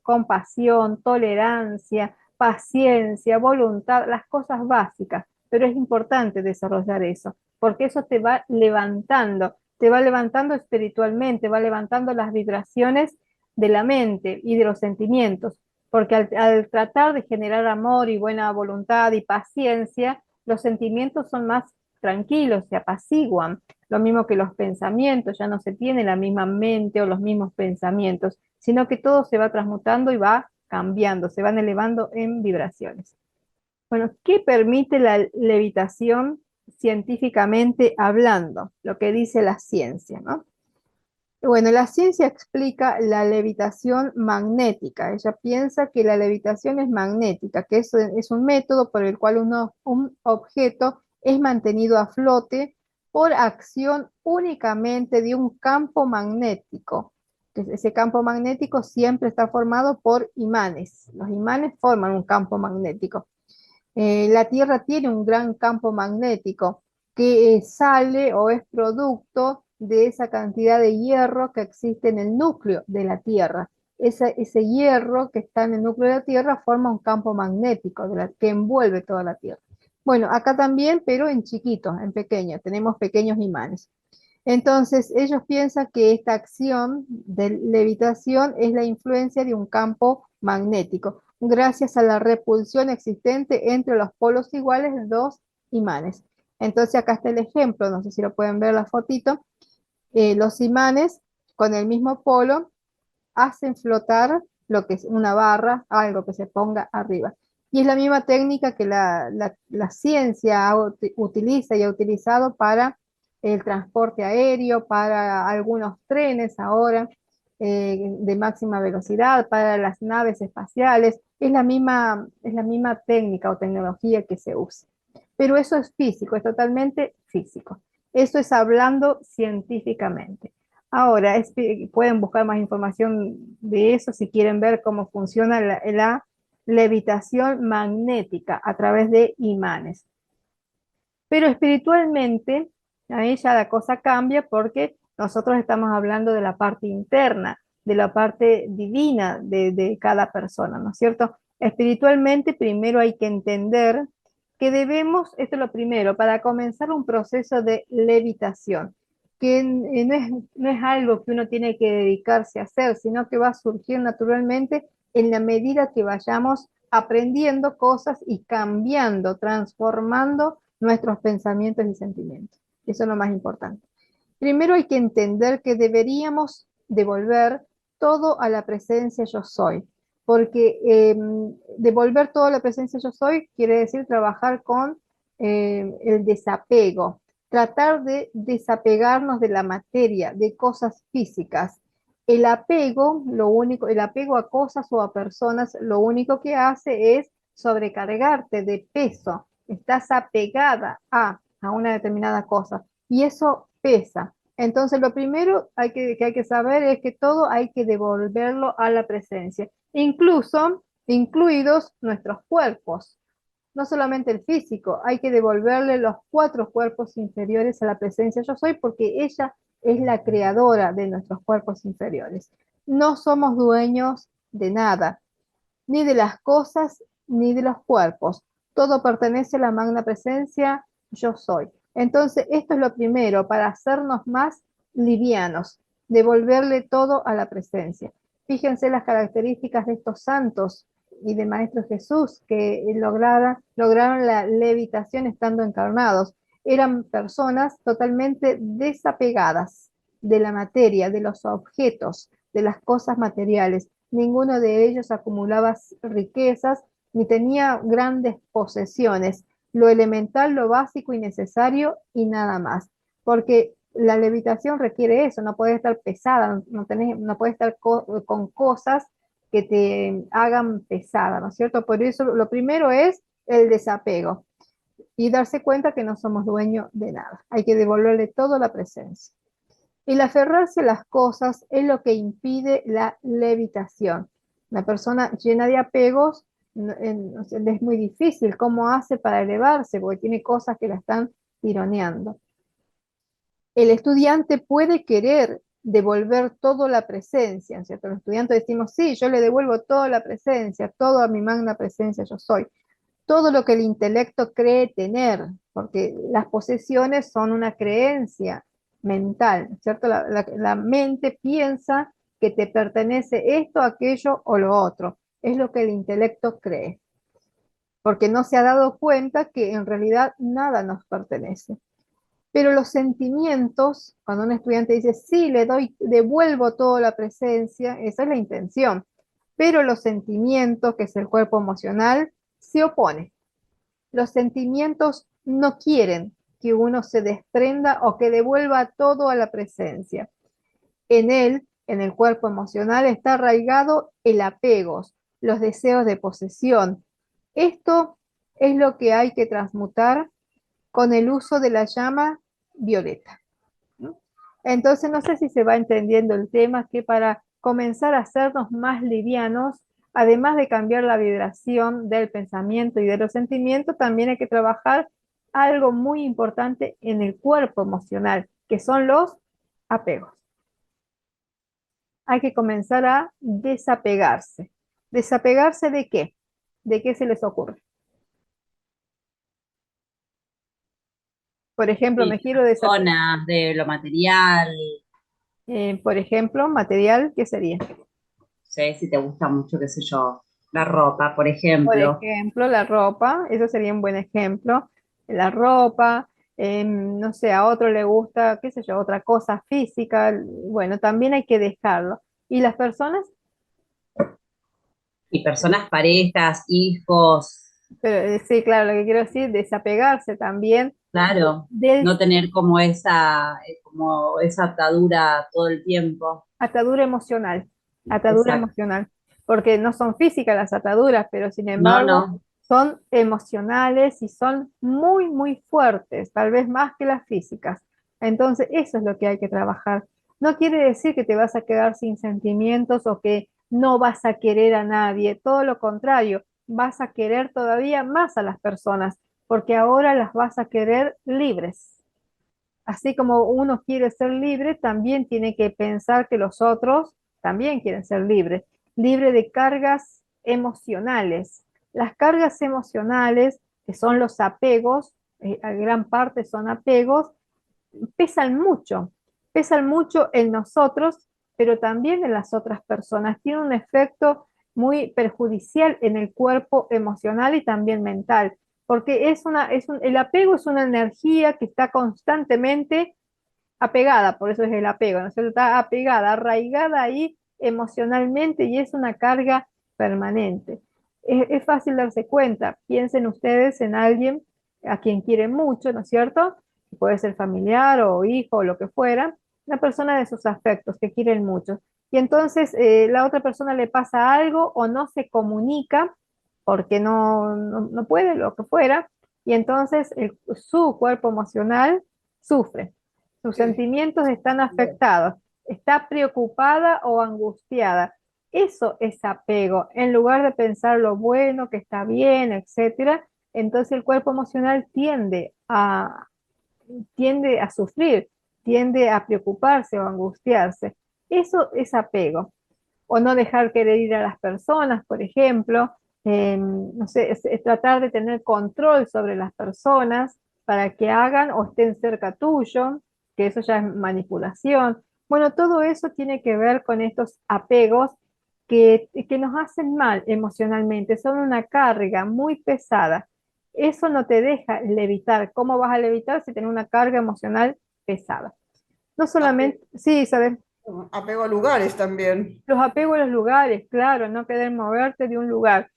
compasión, tolerancia, paciencia, voluntad, las cosas básicas. Pero es importante desarrollar eso, porque eso te va levantando espiritualmente, va levantando las vibraciones de la mente y de los sentimientos, porque al tratar de generar amor y buena voluntad y paciencia, los sentimientos son más tranquilos, se apaciguan. Lo mismo que los pensamientos, ya no se tiene la misma mente o los mismos pensamientos, sino que todo se va transmutando y va cambiando, se van elevando en vibraciones. Bueno, ¿qué permite la levitación científicamente hablando? Lo que dice la ciencia, ¿no? Bueno, la ciencia explica la levitación magnética. Ella piensa que la levitación es magnética, que es un método por el cual un objeto es mantenido a flote por acción únicamente de un campo magnético. Ese campo magnético siempre está formado por imanes. Los imanes forman un campo magnético. La Tierra tiene un gran campo magnético que sale o es producto de esa cantidad de hierro que existe en el núcleo de la Tierra. Ese hierro que está en el núcleo de la Tierra forma un campo magnético que envuelve toda la Tierra. Bueno, acá también, pero en chiquito, en pequeño, tenemos pequeños imanes. Entonces, ellos piensan que esta acción de levitación es la influencia de un campo magnético, gracias a la repulsión existente entre los polos iguales de dos imanes. Entonces, acá está el ejemplo, no sé si lo pueden ver la fotito. Los imanes con el mismo polo hacen flotar lo que es una barra, algo que se ponga arriba. Y es la misma técnica que la ciencia utiliza y ha utilizado para el transporte aéreo, para algunos trenes ahora de máxima velocidad, para las naves espaciales. Es la misma técnica o tecnología que se usa. Pero eso es físico, es totalmente físico. Eso es hablando científicamente. Ahora, pueden buscar más información de eso si quieren ver cómo funciona la levitación magnética a través de imanes. Pero espiritualmente, ahí ya la cosa cambia porque nosotros estamos hablando de la parte interna, de la parte divina de cada persona, ¿no es cierto? Espiritualmente, primero hay que entender que debemos, esto es lo primero, para comenzar un proceso de levitación, que no es algo que uno tiene que dedicarse a hacer, sino que va a surgir naturalmente en la medida que vayamos aprendiendo cosas y cambiando, transformando nuestros pensamientos y sentimientos. Eso es lo más importante. Primero hay que entender que deberíamos devolver todo a la presencia yo soy, porque devolver todo a la presencia yo soy quiere decir trabajar con el desapego, tratar de desapegarnos de la materia, de cosas físicas. El apego a cosas o a personas, lo único que hace es sobrecargarte de peso. Estás apegada a una determinada cosa y eso pesa. Entonces, lo primero que hay que saber es que todo hay que devolverlo a la presencia, incluidos nuestros cuerpos. No solamente el físico, hay que devolverle los cuatro cuerpos inferiores a la presencia yo soy, porque ella es la creadora de nuestros cuerpos inferiores. No somos dueños de nada, ni de las cosas, ni de los cuerpos. Todo pertenece a la magna presencia yo soy. Entonces, esto es lo primero para hacernos más livianos, devolverle todo a la presencia. Fíjense las características de estos santos y del Maestro Jesús que lograron la levitación estando encarnados. Eran personas totalmente desapegadas de la materia, de los objetos, de las cosas materiales. Ninguno de ellos acumulaba riquezas ni tenía grandes posesiones, lo elemental, lo básico y necesario y nada más. Porque la levitación requiere eso, no puede estar pesada, no puede estar con cosas que te hagan pesada, ¿no es cierto? Por eso lo primero es el desapego y darse cuenta que no somos dueños de nada. Hay que devolverle todo a la presencia. El aferrarse a las cosas es lo que impide la levitación. Una persona llena de apegos es muy difícil. ¿Cómo hace para elevarse? Porque tiene cosas que la están tironeando. El estudiante puede querer devolver toda la presencia, ¿cierto? Los estudiantes decimos, sí, yo le devuelvo toda la presencia, toda mi magna presencia yo soy, todo lo que el intelecto cree tener, porque las posesiones son una creencia mental, ¿cierto? La mente piensa que te pertenece esto, aquello o lo otro, es lo que el intelecto cree, porque no se ha dado cuenta que en realidad nada nos pertenece. Pero los sentimientos, cuando un estudiante dice, sí, le doy, devuelvo toda la presencia, esa es la intención. Pero los sentimientos, que es el cuerpo emocional, se opone. Los sentimientos no quieren que uno se desprenda o que devuelva todo a la presencia. En él, en el cuerpo emocional, está arraigado el apego, los deseos de posesión. Esto es lo que hay que transmutar con el uso de la llama violeta, ¿no? Entonces, no sé si se va entendiendo el tema, que para comenzar a hacernos más livianos, además de cambiar la vibración del pensamiento y de los sentimientos, también hay que trabajar algo muy importante en el cuerpo emocional, que son los apegos. Hay que comenzar a desapegarse. ¿Desapegarse de qué? ¿De qué se les ocurre? Por ejemplo, Sí, me de quiero las desapegar. zonas, de lo material. Por ejemplo, material, ¿qué sería? Sé si te gusta mucho, qué sé yo, la ropa, por Por ejemplo. ejemplo, la ropa, eso sería un buen ejemplo. La ropa, no sé, a otro le gusta, qué sé yo, otra cosa física, bueno, también hay que dejarlo. ¿Y las personas? Y personas, parejas, hijos, Pero, sí, claro, lo que quiero decir, desapegarse también claro, del no tener como esa atadura todo el tiempo. atadura emocional, atadura Exacto. emocional, porque no son físicas las ataduras, pero sin No, embargo no. son emocionales y son muy, muy fuertes, tal vez más que las físicas. Entonces, eso es lo que hay que trabajar. No quiere decir que te vas a quedar sin sentimientos o que no vas a querer a nadie, todo lo contrario, vas a querer todavía más a las personas, porque ahora las vas a querer libres. Así como uno quiere ser libre, también tiene que pensar que los otros también quieren ser libres, libre de cargas emocionales. Las cargas emocionales, que son los apegos, a gran parte son apegos, pesan mucho en nosotros, pero también en las otras personas. Tiene un efecto muy perjudicial en el cuerpo emocional y también mental, porque el apego es una energía que está constantemente apegada, por eso es el apego, ¿no es cierto? Está apegada, arraigada ahí emocionalmente y es una carga permanente. Es fácil darse cuenta. Piensen ustedes en alguien a quien quieren mucho, ¿no es cierto? Puede ser familiar o hijo o lo que fuera, una persona de sus afectos que quieren mucho. Y entonces la otra persona le pasa algo o no se comunica porque no puede, lo que fuera, y entonces su cuerpo emocional sufre, sus sentimientos están afectados, está preocupada o angustiada. Eso es apego. En lugar de pensar lo bueno, que está bien, etcétera, entonces el cuerpo emocional tiende a sufrir, tiende a preocuparse o angustiarse. Eso es apego. O no dejar querer ir a las personas, por ejemplo, no sé, es tratar de tener control sobre las personas para que hagan o estén cerca tuyo, que eso ya es manipulación. Bueno, todo eso tiene que ver con estos apegos que nos hacen mal emocionalmente, son una carga muy pesada. Eso no te deja levitar. ¿Cómo vas a levitar si tienes una carga emocional pesada? No solamente, sí, ¿sabes? Apego a lugares también. Los apegos a los lugares, claro, no querer moverte de un lugar.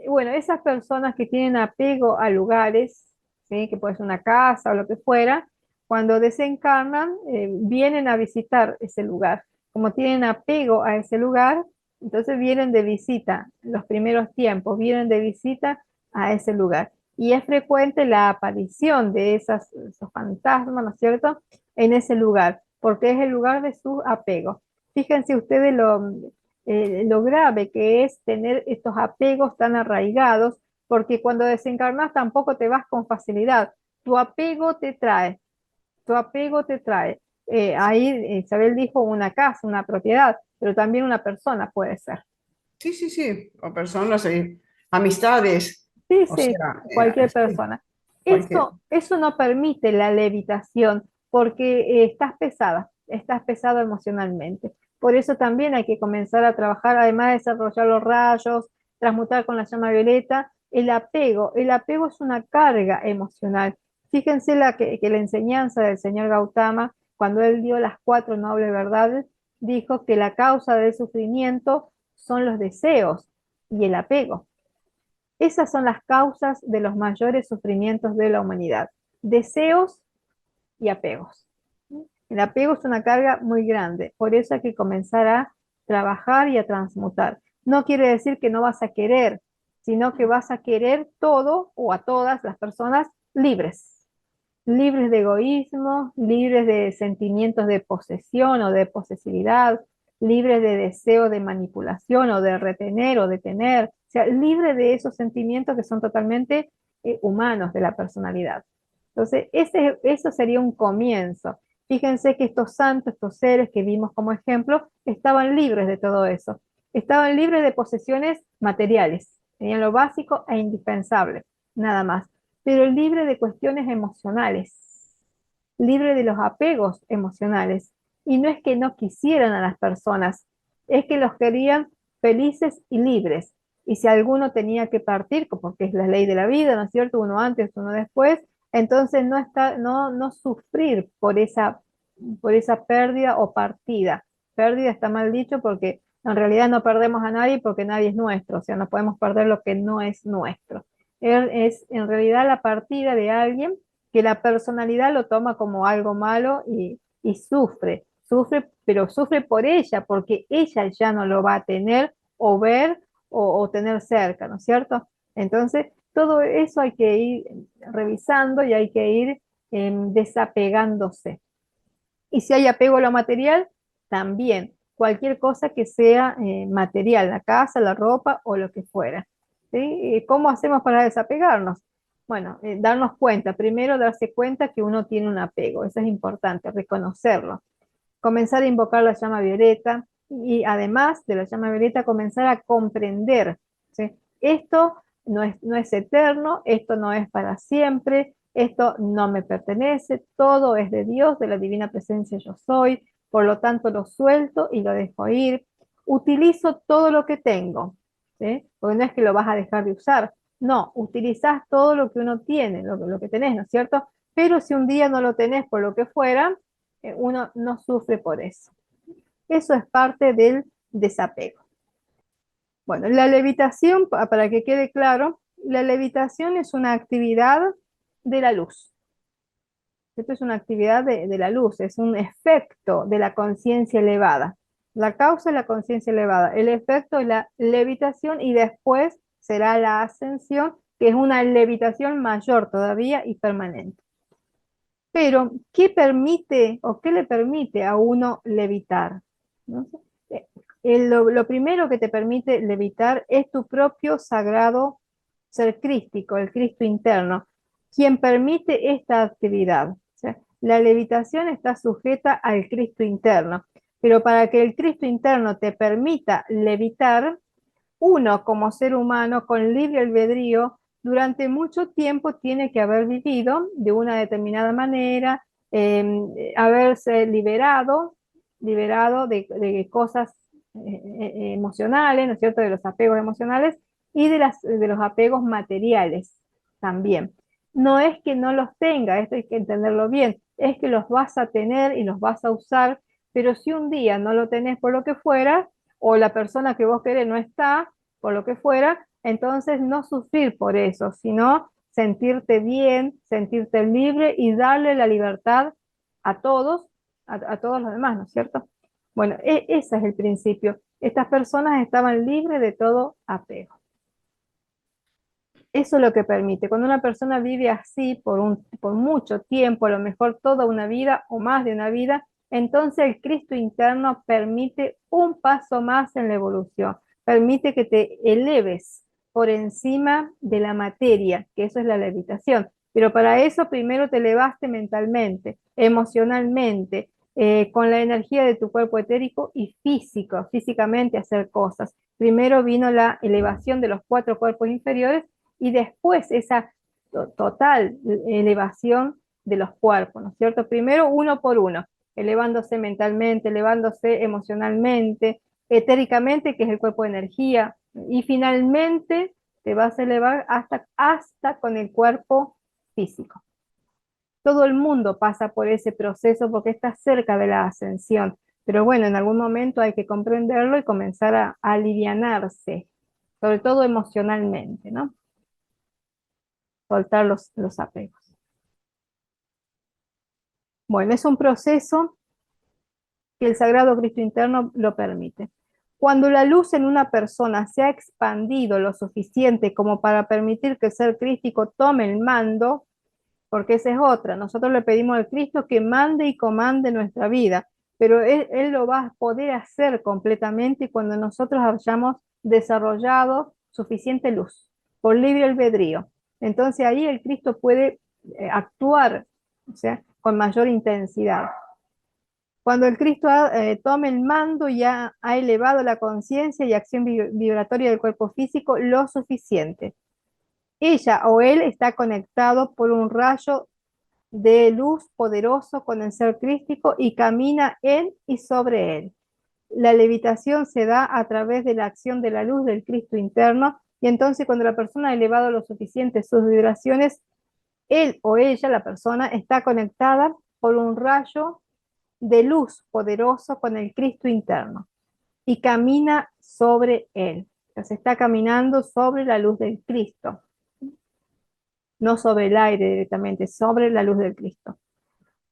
Bueno, esas personas que tienen apego a lugares, ¿sí? Que puede ser una casa o lo que fuera, cuando desencarnan, vienen a visitar ese lugar. Como tienen apego a ese lugar, entonces vienen de visita, los primeros tiempos, vienen de visita a ese lugar. Y es frecuente la aparición de esos fantasmas, ¿no es cierto?, en ese lugar, porque es el lugar de su apego. Fíjense ustedes lo grave que es tener estos apegos tan arraigados, porque cuando desencarnas tampoco te vas con facilidad. tu apego te trae, tu apego te trae. Ahí Isabel dijo una casa, una propiedad, pero también una persona puede ser. Sí, sí, sí, o personas, amistades, Sí, o sí, sea, cualquier sí, persona. cualquier. Eso no permite la levitación porque estás pesado emocionalmente. Por eso también hay que comenzar a trabajar, además de desarrollar los rayos, transmutar con la llama violeta, el apego. El apego es una carga emocional. Fíjense que la enseñanza del señor Gautama, cuando él dio las 4 nobles verdades, dijo que la causa del sufrimiento son los deseos y el apego. Esas son las causas de los mayores sufrimientos de la humanidad, deseos y apegos. El apego es una carga muy grande, por eso hay que comenzar a trabajar y a transmutar. No quiere decir que no vas a querer, sino que vas a querer todo o a todas las personas libres, libres de egoísmo, libres de sentimientos de posesión o de posesividad, libres de deseo de manipulación o de retener o de tener, o sea, libre de esos sentimientos que son totalmente humanos de la personalidad. Entonces, eso sería un comienzo. Fíjense que estos santos, estos seres que vimos como ejemplo, estaban libres de todo eso. Estaban libres de posesiones materiales. Tenían lo básico e indispensable, nada más, pero libre de cuestiones emocionales, libre de los apegos emocionales. Y no es que no quisieran a las personas, es que los querían felices y libres. Y si alguno tenía que partir, porque es la ley de la vida, ¿no es cierto? Uno antes, uno después, entonces no sufrir por esa pérdida o partida. Pérdida está mal dicho porque en realidad no perdemos a nadie porque nadie es nuestro, o sea, no podemos perder lo que no es nuestro. Es en realidad la partida de alguien que la personalidad lo toma como algo malo y sufre, pero sufre por ella, porque ella ya no lo va a tener o ver o tener cerca, ¿no es cierto? Entonces, todo eso hay que ir revisando y hay que ir desapegándose. Y si hay apego a lo material, también cualquier cosa que sea material, la casa, la ropa o lo que fuera. ¿Sí? ¿Cómo hacemos para desapegarnos? Bueno, darnos cuenta, primero darse cuenta que uno tiene un apego, eso es importante, reconocerlo. Comenzar a invocar la llama violeta y además de la llama violeta, comenzar a comprender, ¿sí? Esto no es eterno, esto no es para siempre, esto no me pertenece, todo es de Dios, de la divina presencia yo soy, por lo tanto lo suelto y lo dejo ir. Utilizo todo lo que tengo, ¿sí? Porque no es que lo vas a dejar de usar, no, utilizás todo lo que uno tiene, lo que tenés, ¿no es cierto? Pero si un día no lo tenés por lo que fuera, uno no sufre por eso. Eso es parte del desapego. Bueno, la levitación, para que quede claro, la levitación es una actividad de la luz. Esto es una actividad de la luz, es un efecto de la conciencia elevada. La causa es la conciencia elevada, el efecto es la levitación y después será la ascensión, que es una levitación mayor todavía y permanente. Pero, ¿qué permite o qué le permite a uno levitar? ¿No? Lo primero que te permite levitar es tu propio sagrado ser crístico, el Cristo interno, quien permite esta actividad. O sea, la levitación está sujeta al Cristo interno, pero para que el Cristo interno te permita levitar, uno como ser humano con libre albedrío durante mucho tiempo tiene que haber vivido de una determinada manera, haberse liberado de cosas emocionales, ¿no es cierto?, de los apegos emocionales y de los apegos materiales también. No es que no los tenga, esto hay que entenderlo bien, es que los vas a tener y los vas a usar, pero si un día no lo tenés por lo que fuera, o la persona que vos querés no está, por lo que fuera, entonces no sufrir por eso, sino sentirte bien, sentirte libre y darle la libertad a todos, a todos los demás, ¿no es cierto? Bueno, ese es el principio. Estas personas estaban libres de todo apego. Eso es lo que permite. Cuando una persona vive así por mucho tiempo, a lo mejor toda una vida o más de una vida, entonces el Cristo interno permite un paso más en la evolución, permite que te eleves por encima de la materia, que eso es la levitación. Pero para eso primero te elevaste mentalmente, emocionalmente, con la energía de tu cuerpo etérico y físico, físicamente hacer cosas. Primero vino la elevación de los 4 cuerpos inferiores y después esa total elevación de los cuerpos, ¿no es cierto? Primero uno por uno, elevándose mentalmente, elevándose emocionalmente, etéricamente, que es el cuerpo de energía, y finalmente te vas a elevar hasta con el cuerpo físico. Todo el mundo pasa por ese proceso porque está cerca de la ascensión, pero bueno, en algún momento hay que comprenderlo y comenzar a alivianarse, sobre todo emocionalmente, ¿no? Soltar los apegos. Bueno, es un proceso que el Sagrado Cristo interno lo permite. Cuando la luz en una persona se ha expandido lo suficiente como para permitir que el ser crístico tome el mando, porque esa es otra, nosotros le pedimos al Cristo que mande y comande nuestra vida, pero él lo va a poder hacer completamente cuando nosotros hayamos desarrollado suficiente luz, por libre albedrío. Entonces ahí el Cristo puede actuar, o sea, con mayor intensidad. Cuando el Cristo tome el mando y ha elevado la conciencia y acción vibratoria del cuerpo físico lo suficiente. Ella o él está conectado por un rayo de luz poderoso con el ser crístico y camina en y sobre él. La levitación se da a través de la acción de la luz del Cristo interno y entonces cuando la persona ha elevado lo suficiente sus vibraciones, él o ella, la persona, está conectada por un rayo de luz poderoso con el Cristo interno y camina sobre él. Entonces está caminando sobre la luz del Cristo, no sobre el aire directamente, sobre la luz del Cristo.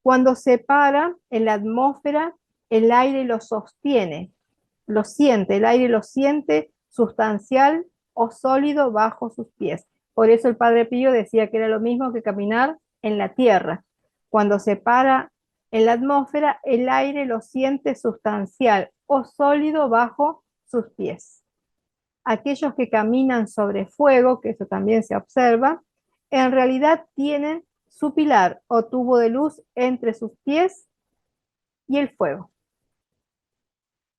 Cuando se para en la atmósfera, el aire lo sostiene, lo siente, el aire lo siente sustancial o sólido bajo sus pies. Por eso el Padre Pío decía que era lo mismo que caminar en la tierra. Cuando se para en la atmósfera, el aire lo siente sustancial o sólido bajo sus pies. Aquellos que caminan sobre fuego, que eso también se observa, en realidad tienen su pilar o tubo de luz entre sus pies y el fuego.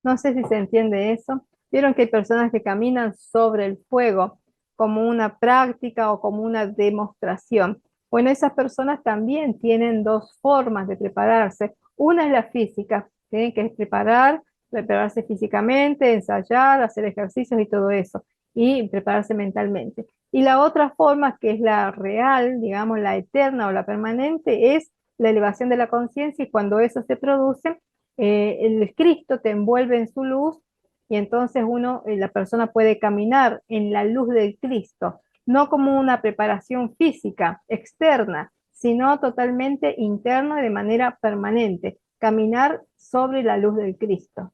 No sé si se entiende eso. Vieron que hay personas que caminan sobre el fuego como una práctica o como una demostración. Bueno, esas personas también tienen 2 formas de prepararse. Una es la física, tienen que prepararse físicamente, ensayar, hacer ejercicios y todo eso, y prepararse mentalmente. Y la otra forma, que es la real, digamos, la eterna o la permanente, es la elevación de la conciencia y cuando eso se produce, el Cristo te envuelve en su luz y entonces la persona puede caminar en la luz del Cristo, no como una preparación física externa, sino totalmente interna y de manera permanente, caminar sobre la luz del Cristo.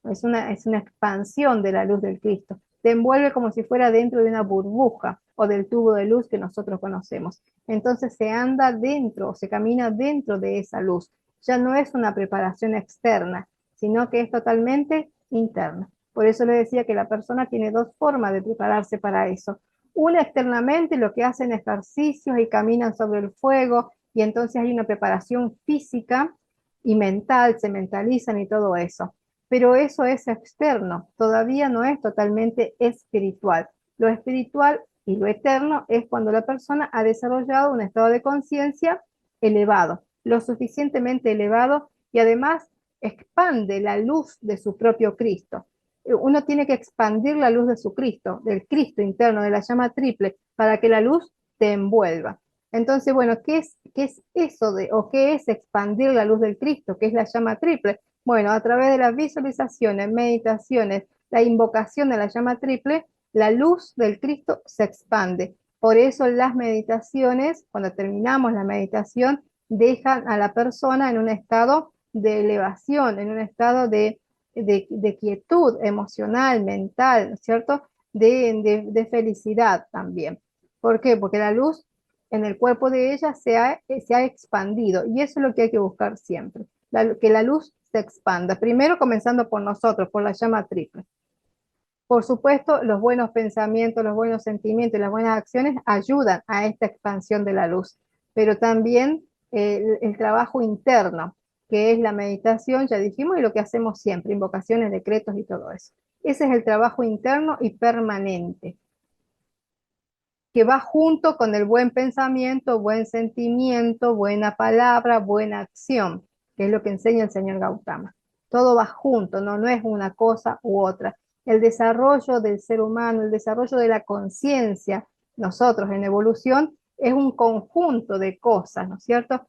Es una expansión de la luz del Cristo. Te envuelve como si fuera dentro de una burbuja o del tubo de luz que nosotros conocemos. Entonces se anda dentro, se camina dentro de esa luz. Ya no es una preparación externa, sino que es totalmente interna. Por eso le decía que la persona tiene 2 formas de prepararse para eso. Una externamente, lo que hacen ejercicios y caminan sobre el fuego, y entonces hay una preparación física y mental, se mentalizan y todo eso. Pero eso es externo, todavía no es totalmente espiritual. Lo espiritual y lo eterno es cuando la persona ha desarrollado un estado de conciencia elevado, lo suficientemente elevado y además expande la luz de su propio Cristo. Uno tiene que expandir la luz de su Cristo, del Cristo interno, de la llama triple, para que la luz te envuelva. Entonces, bueno, ¿qué es eso o qué es expandir la luz del Cristo? ¿Qué es la llama triple? Bueno, a través de las visualizaciones, meditaciones, la invocación de la llama triple, la luz del Cristo se expande. Por eso las meditaciones, cuando terminamos la meditación, dejan a la persona en un estado de elevación, en un estado de quietud emocional, mental, ¿no es cierto? De felicidad también. ¿Por qué? Porque la luz en el cuerpo de ella se ha expandido y eso es lo que hay que buscar siempre, que la luz se expanda, primero comenzando por nosotros, por la llama triple. Por supuesto, los buenos pensamientos, los buenos sentimientos y las buenas acciones ayudan a esta expansión de la luz, pero también el trabajo interno, que es la meditación, ya dijimos, y lo que hacemos siempre, invocaciones, decretos y todo eso. Ese es el trabajo interno y permanente, que va junto con el buen pensamiento, buen sentimiento, buena palabra, buena acción, que es lo que enseña el señor Gautama. Todo va junto, no es una cosa u otra. El desarrollo del ser humano, el desarrollo de la conciencia, nosotros en evolución, es un conjunto de cosas, ¿no es cierto?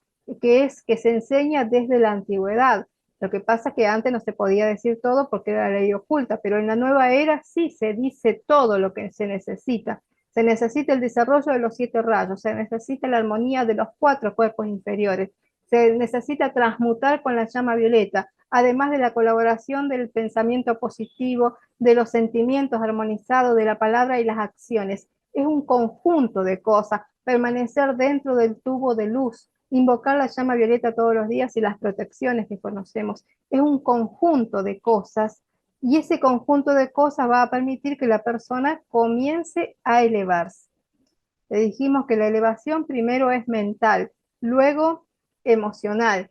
Que se enseña desde la antigüedad. Lo que pasa es que antes no se podía decir todo porque era ley oculta, pero en la nueva era sí se dice todo lo que se necesita. Se necesita el desarrollo de los 7 rayos, se necesita la armonía de los 4 cuerpos inferiores, se necesita transmutar con la llama violeta, además de la colaboración del pensamiento positivo, de los sentimientos armonizados, de la palabra y las acciones. Es un conjunto de cosas, permanecer dentro del tubo de luz, invocar la llama violeta todos los días y las protecciones que conocemos. Es un conjunto de cosas y ese conjunto de cosas va a permitir que la persona comience a elevarse. Le dijimos que la elevación primero es mental, luego emocional.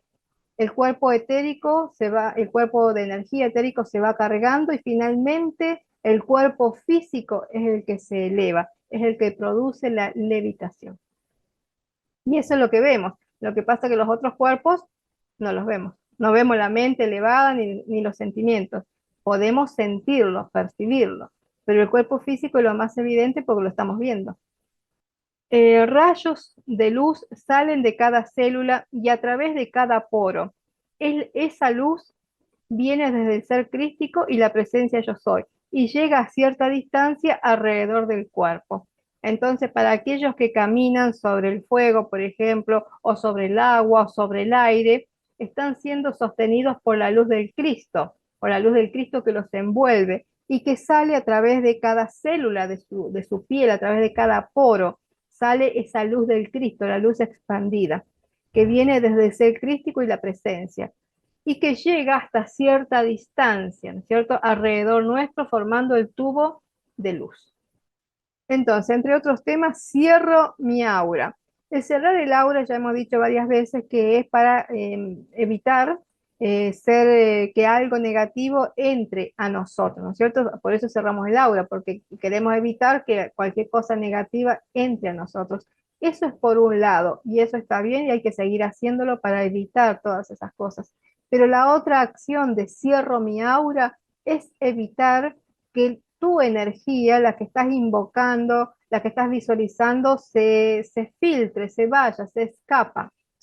El cuerpo etérico el cuerpo de energía etérico se va cargando y finalmente el cuerpo físico es el que se eleva, es el que produce la levitación. Y eso es lo que vemos. Lo que pasa es que los otros cuerpos no los vemos. No vemos la mente elevada ni los sentimientos. Podemos sentirlos, percibirlos, pero el cuerpo físico es lo más evidente porque lo estamos viendo. Rayos de luz salen de cada célula y a través de cada poro. Esa luz viene desde el ser crístico y la presencia yo soy, y llega a cierta distancia alrededor del cuerpo. Entonces, para aquellos que caminan sobre el fuego, por ejemplo, o sobre el agua, o sobre el aire, están siendo sostenidos por la luz del Cristo, por la luz del Cristo que los envuelve y que sale a través de cada célula de su piel, a través de cada poro, sale esa luz del Cristo, la luz expandida, que viene desde el ser crístico y la presencia y que llega hasta cierta distancia, ¿no es cierto?, alrededor nuestro, formando el tubo de luz. Entonces, entre otros temas, cierro mi aura. El cerrar el aura, ya hemos dicho varias veces, que es para evitar que algo negativo entre a nosotros, ¿no es cierto? Por eso cerramos el aura, porque queremos evitar que cualquier cosa negativa entre a nosotros. Eso es por un lado, y eso está bien y hay que seguir haciéndolo para evitar todas esas cosas. Pero la otra acción de cierro mi aura es evitar que tu energía, la que estás invocando, la que estás visualizando, se filtre, se vaya, se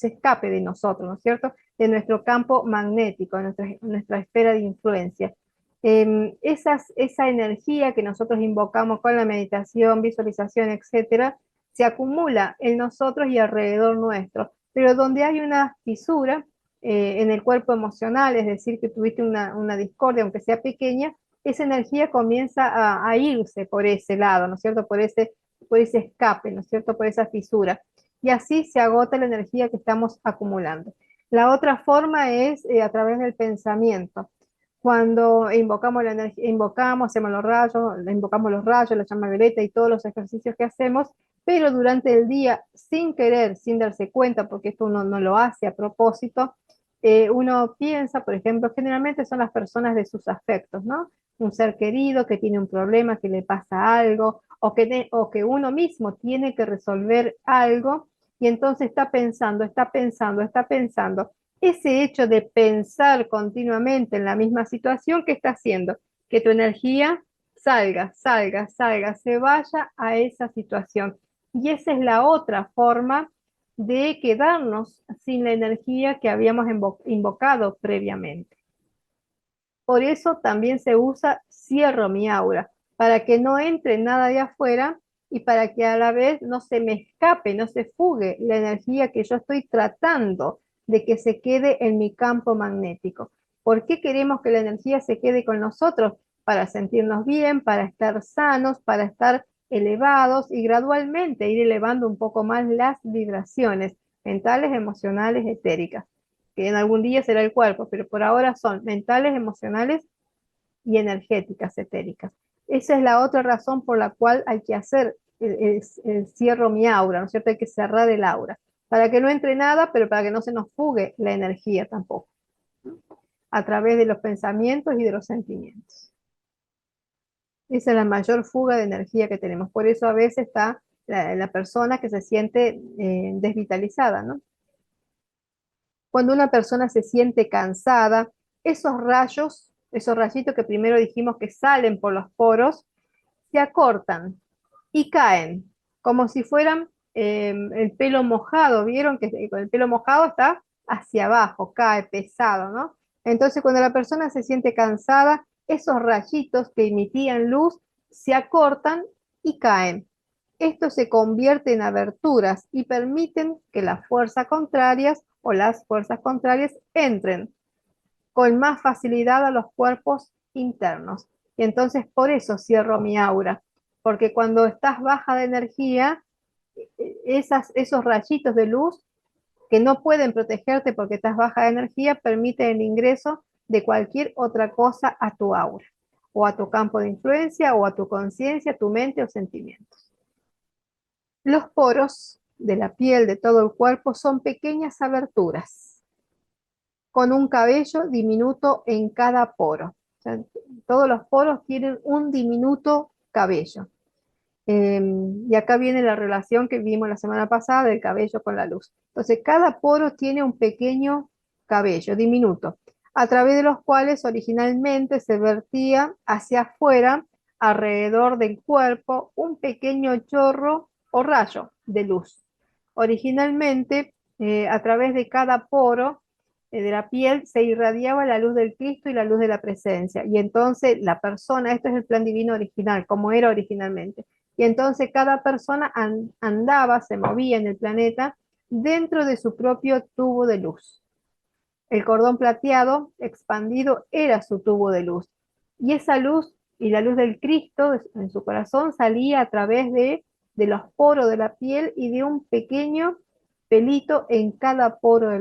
escape de nosotros, ¿no es cierto? De nuestro campo magnético, de nuestra esfera de influencia. Esa energía que nosotros invocamos con la meditación, visualización, etcétera, se acumula en nosotros y alrededor nuestro. Pero donde hay una fisura en el cuerpo emocional, es decir, que tuviste una discordia, aunque sea pequeña, esa energía comienza a irse por ese lado, ¿no es cierto? Por ese escape, ¿no es cierto? Por esa fisura. Y así se agota la energía que estamos acumulando. La otra forma es a través del pensamiento. Cuando invocamos la energía, hacemos los rayos, invocamos los rayos, la llama violeta y todos los ejercicios que hacemos, pero durante el día, sin querer, sin darse cuenta, porque esto uno no lo hace a propósito, uno piensa, por ejemplo, generalmente son las personas de sus afectos, ¿no? Un ser querido que tiene un problema, que le pasa algo, o que uno mismo tiene que resolver algo, y entonces está pensando, está pensando, está pensando. Ese hecho de pensar continuamente en la misma situación, ¿qué está haciendo? Que tu energía salga, salga, salga, se vaya a esa situación. Y esa es la otra forma de quedarnos sin la energía que habíamos invocado previamente. Por eso también se usa cierro mi aura, para que no entre nada de afuera y para que a la vez no se me escape, no se fugue la energía que yo estoy tratando de que se quede en mi campo magnético. ¿Por qué queremos que la energía se quede con nosotros? Para sentirnos bien, para estar sanos, para estar elevados y gradualmente ir elevando un poco más las vibraciones mentales, emocionales, etéricas, que en algún día será el cuerpo, pero por ahora son mentales, emocionales y energéticas, etéricas. Esa es la otra razón por la cual hay que hacer el cierro mi aura, ¿no es cierto? Hay que cerrar el aura, para que no entre nada, pero para que no se nos fugue la energía tampoco, a través de los pensamientos y de los sentimientos. Esa es la mayor fuga de energía que tenemos. Por eso a veces está la persona que se siente desvitalizada, ¿no? Cuando una persona se siente cansada, esos rayos, esos rayitos que primero dijimos que salen por los poros, se acortan y caen, como si fueran el pelo mojado. ¿Vieron que con el pelo mojado está hacia abajo, cae pesado, ¿no? Entonces, cuando la persona se siente cansada, esos rayitos que emitían luz se acortan y caen. Esto se convierte en aberturas y permiten que las fuerzas contrarias o las fuerzas contrarias entren con más facilidad a los cuerpos internos. Y entonces por eso cierro mi aura, porque cuando estás baja de energía, esos rayitos de luz que no pueden protegerte porque estás baja de energía, permiten el ingreso de cualquier otra cosa a tu aura, o a tu campo de influencia, o a tu conciencia, tu mente o sentimientos. Los poros de la piel de todo el cuerpo son pequeñas aberturas con un cabello diminuto en cada poro. O sea, todos los poros tienen un diminuto cabello. Y acá viene la relación que vimos la semana pasada del cabello con la luz. Entonces, cada poro tiene un pequeño cabello diminuto, a través de los cuales originalmente se vertía hacia afuera, alrededor del cuerpo, un pequeño chorro o rayo de luz. Originalmente, a través de cada poro de la piel se irradiaba la luz del Cristo y la luz de la presencia. Y entonces la persona, esto es el plan divino original, como era originalmente. Y entonces cada persona andaba, se movía en el planeta dentro de su propio tubo de luz. El cordón plateado expandido era su tubo de luz. Y esa luz y la luz del Cristo en su corazón salía a través de los poros de la piel y de un pequeño pelito en cada poro de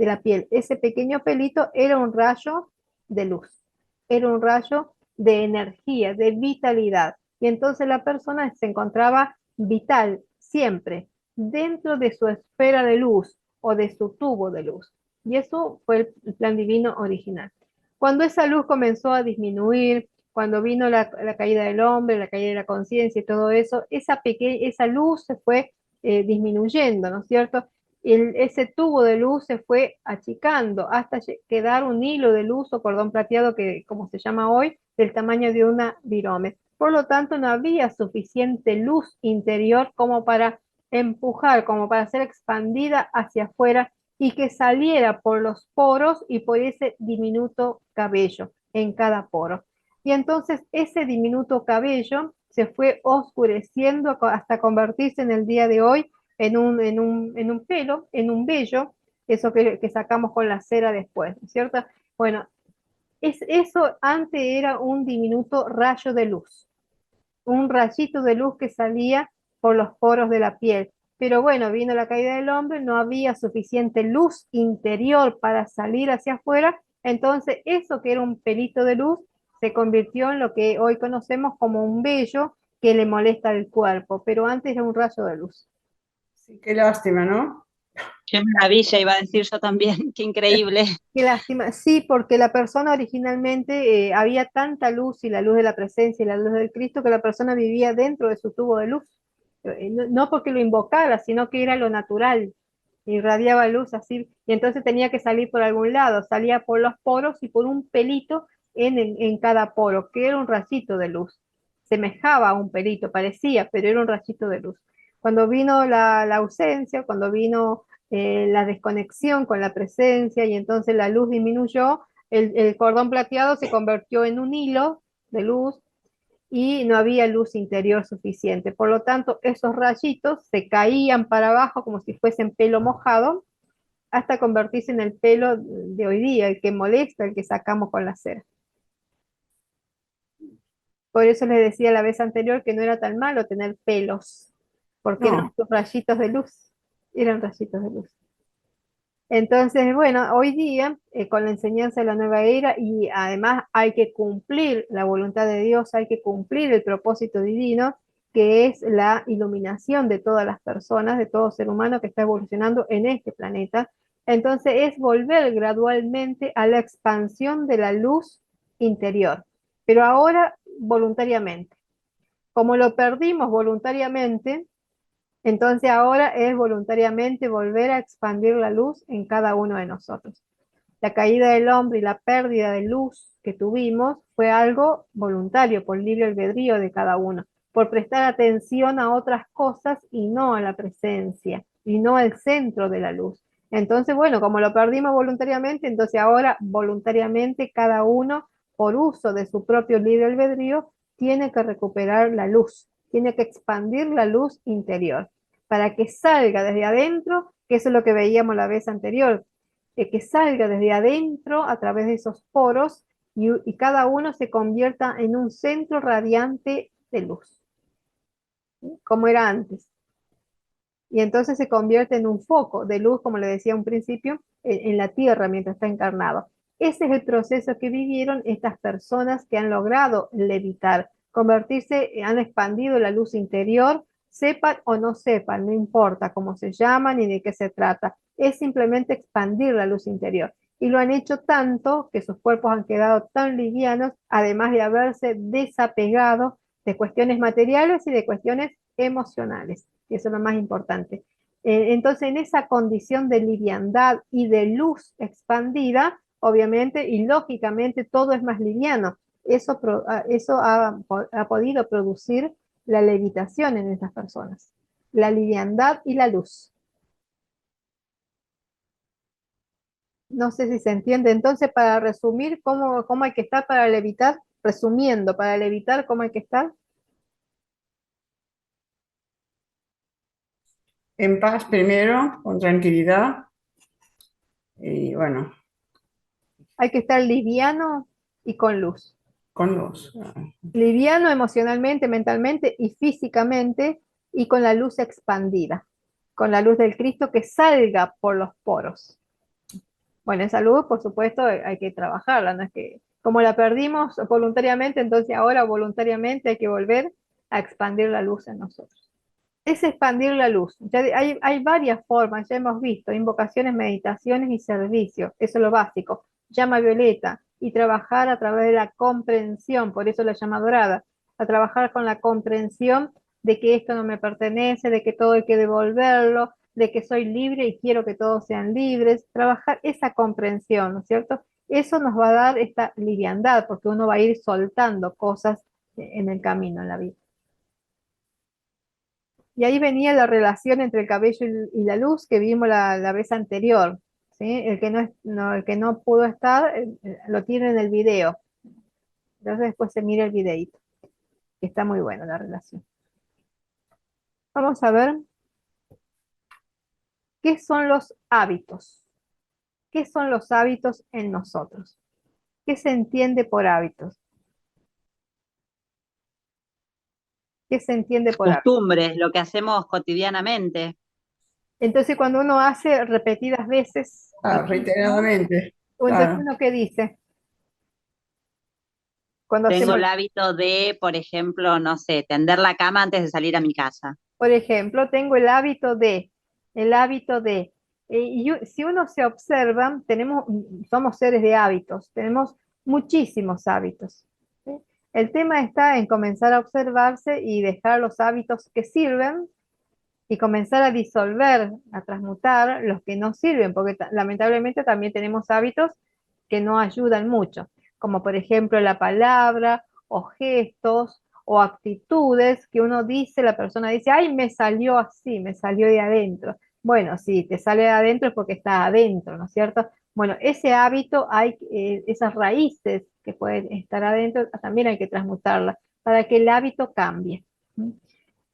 la piel. Ese pequeño pelito era un rayo de luz, era un rayo de energía, de vitalidad. Y entonces la persona se encontraba vital siempre dentro de su esfera de luz o de su tubo de luz. Y eso fue el plan divino original. Cuando esa luz comenzó a disminuir, cuando vino la caída del hombre, la caída de la conciencia y todo eso, esa luz se fue disminuyendo, ¿no es cierto? Ese tubo de luz se fue achicando hasta quedar un hilo de luz o cordón plateado, que como se llama hoy, del tamaño de una virome. Por lo tanto, no había suficiente luz interior como para empujar, como para ser expandida hacia afuera y que saliera por los poros y por ese diminuto cabello en cada poro. Y entonces ese diminuto cabello se fue oscureciendo hasta convertirse en el día de hoy en un pelo, en un vello, eso que sacamos con la cera después, ¿no es cierto? Bueno, eso antes era un diminuto rayo de luz, un rayito de luz que salía por los poros de la piel. Pero bueno, vino la caída del hombre, no había suficiente luz interior para salir hacia afuera, entonces eso que era un pelito de luz se convirtió en lo que hoy conocemos como un vello que le molesta al cuerpo, pero antes era un rayo de luz. Sí, qué lástima, ¿no? Qué maravilla, iba a decir yo también, qué increíble. Qué lástima. Sí, porque la persona originalmente había tanta luz y la luz de la presencia y la luz del Cristo que la persona vivía dentro de su tubo de luz. No porque lo invocara, sino que era lo natural. Irradiaba luz así y entonces tenía que salir por algún lado. Salía por los poros y por un pelito en cada poro, que era un rayito de luz. Semejaba a un pelito, parecía, pero era un rayito de luz. Cuando vino la ausencia, cuando vino la desconexión con la presencia y entonces la luz disminuyó, el cordón plateado se convirtió en un hilo de luz y no había luz interior suficiente. Por lo tanto, esos rayitos se caían para abajo como si fuesen pelo mojado hasta convertirse en el pelo de hoy día, el que molesta, el que sacamos con la cera. Por eso les decía la vez anterior que no era tan malo tener pelos, porque eran No. rayitos de luz, eran rayitos de luz. Entonces, bueno, hoy día, con la enseñanza de la nueva era, y además hay que cumplir la voluntad de Dios, hay que cumplir el propósito divino, que es la iluminación de todas las personas, de todo ser humano que está evolucionando en este planeta. Entonces es volver gradualmente a la expansión de la luz interior, pero ahora voluntariamente. Como lo perdimos voluntariamente, entonces ahora es voluntariamente volver a expandir la luz en cada uno de nosotros. La caída del hombre y la pérdida de luz que tuvimos fue algo voluntario, por libre albedrío de cada uno, por prestar atención a otras cosas y no a la presencia, y no al centro de la luz. Entonces, bueno, como lo perdimos voluntariamente, entonces ahora voluntariamente cada uno, por uso de su propio libre albedrío, tiene que recuperar la luz, tiene que expandir la luz interior, para que salga desde adentro, que eso es lo que veíamos la vez anterior, que salga desde adentro a través de esos poros y cada uno se convierta en un centro radiante de luz, ¿sí? Como era antes. Y entonces se convierte en un foco de luz, como le decía un principio, en la tierra mientras está encarnado. Ese es el proceso que vivieron estas personas que han logrado levitar, convertirse, han expandido la luz interior, sepan o no sepan, no importa cómo se llama ni de qué se trata, es simplemente expandir la luz interior. Y lo han hecho tanto que sus cuerpos han quedado tan livianos, además de haberse desapegado de cuestiones materiales y de cuestiones emocionales. Y eso es lo más importante. Entonces, en esa condición de liviandad y de luz expandida, obviamente y lógicamente todo es más liviano. Eso ha podido producir la levitación en estas personas. La liviandad y la luz. No sé si se entiende. Entonces, para resumir, ¿cómo hay que estar para levitar? Resumiendo, para levitar, ¿cómo hay que estar? En paz primero, con tranquilidad. Y bueno, Hay que estar liviano y con luz. con luz. Liviano emocionalmente, mentalmente y físicamente, y con la luz expandida, con la luz del Cristo que salga por los poros. Bueno, esa luz, por supuesto, hay que trabajarla, no es que como la perdimos voluntariamente, entonces ahora voluntariamente hay que volver a expandir la luz en nosotros. Es expandir la luz. Ya hay varias formas, ya hemos visto, invocaciones, meditaciones y servicios, eso es lo básico. Llama violeta y trabajar a través de la comprensión, por eso la llama dorada, a trabajar con la comprensión de que esto no me pertenece, de que todo hay que devolverlo, de que soy libre y quiero que todos sean libres, trabajar esa comprensión, ¿no es cierto? Eso nos va a dar esta liviandad, porque uno va a ir soltando cosas en el camino, en la vida. Y ahí venía la relación entre el cabello y la luz que vimos la vez anterior, ¿sí? El que no pudo estar, lo tiene en el video. Entonces después se mira el videito, que está muy buena la relación. Vamos a ver qué son los hábitos. ¿Qué son los hábitos en nosotros? ¿Qué se entiende por hábitos? ¿Qué se entiende por hábitos? Costumbres, lo que hacemos cotidianamente. Entonces cuando uno hace repetidas veces, Reiteradamente, entonces claro. uno qué dice, cuando Tengo hacemos, el hábito de, por ejemplo, no sé, tender la cama antes de salir a mi casa. por ejemplo, tengo el hábito de, si uno se observa, somos seres de hábitos, tenemos muchísimos hábitos, ¿sí? El tema está en comenzar a observarse y dejar los hábitos que sirven y comenzar a disolver, a transmutar los que no sirven, porque lamentablemente también tenemos hábitos que no ayudan mucho, como por ejemplo la palabra o gestos o actitudes que uno dice, la persona dice, ay, me salió así, me salió de adentro. Bueno, si te sale de adentro es porque está adentro, ¿no es cierto? Bueno, ese hábito, esas raíces que pueden estar adentro, también hay que transmutarlas para que el hábito cambie.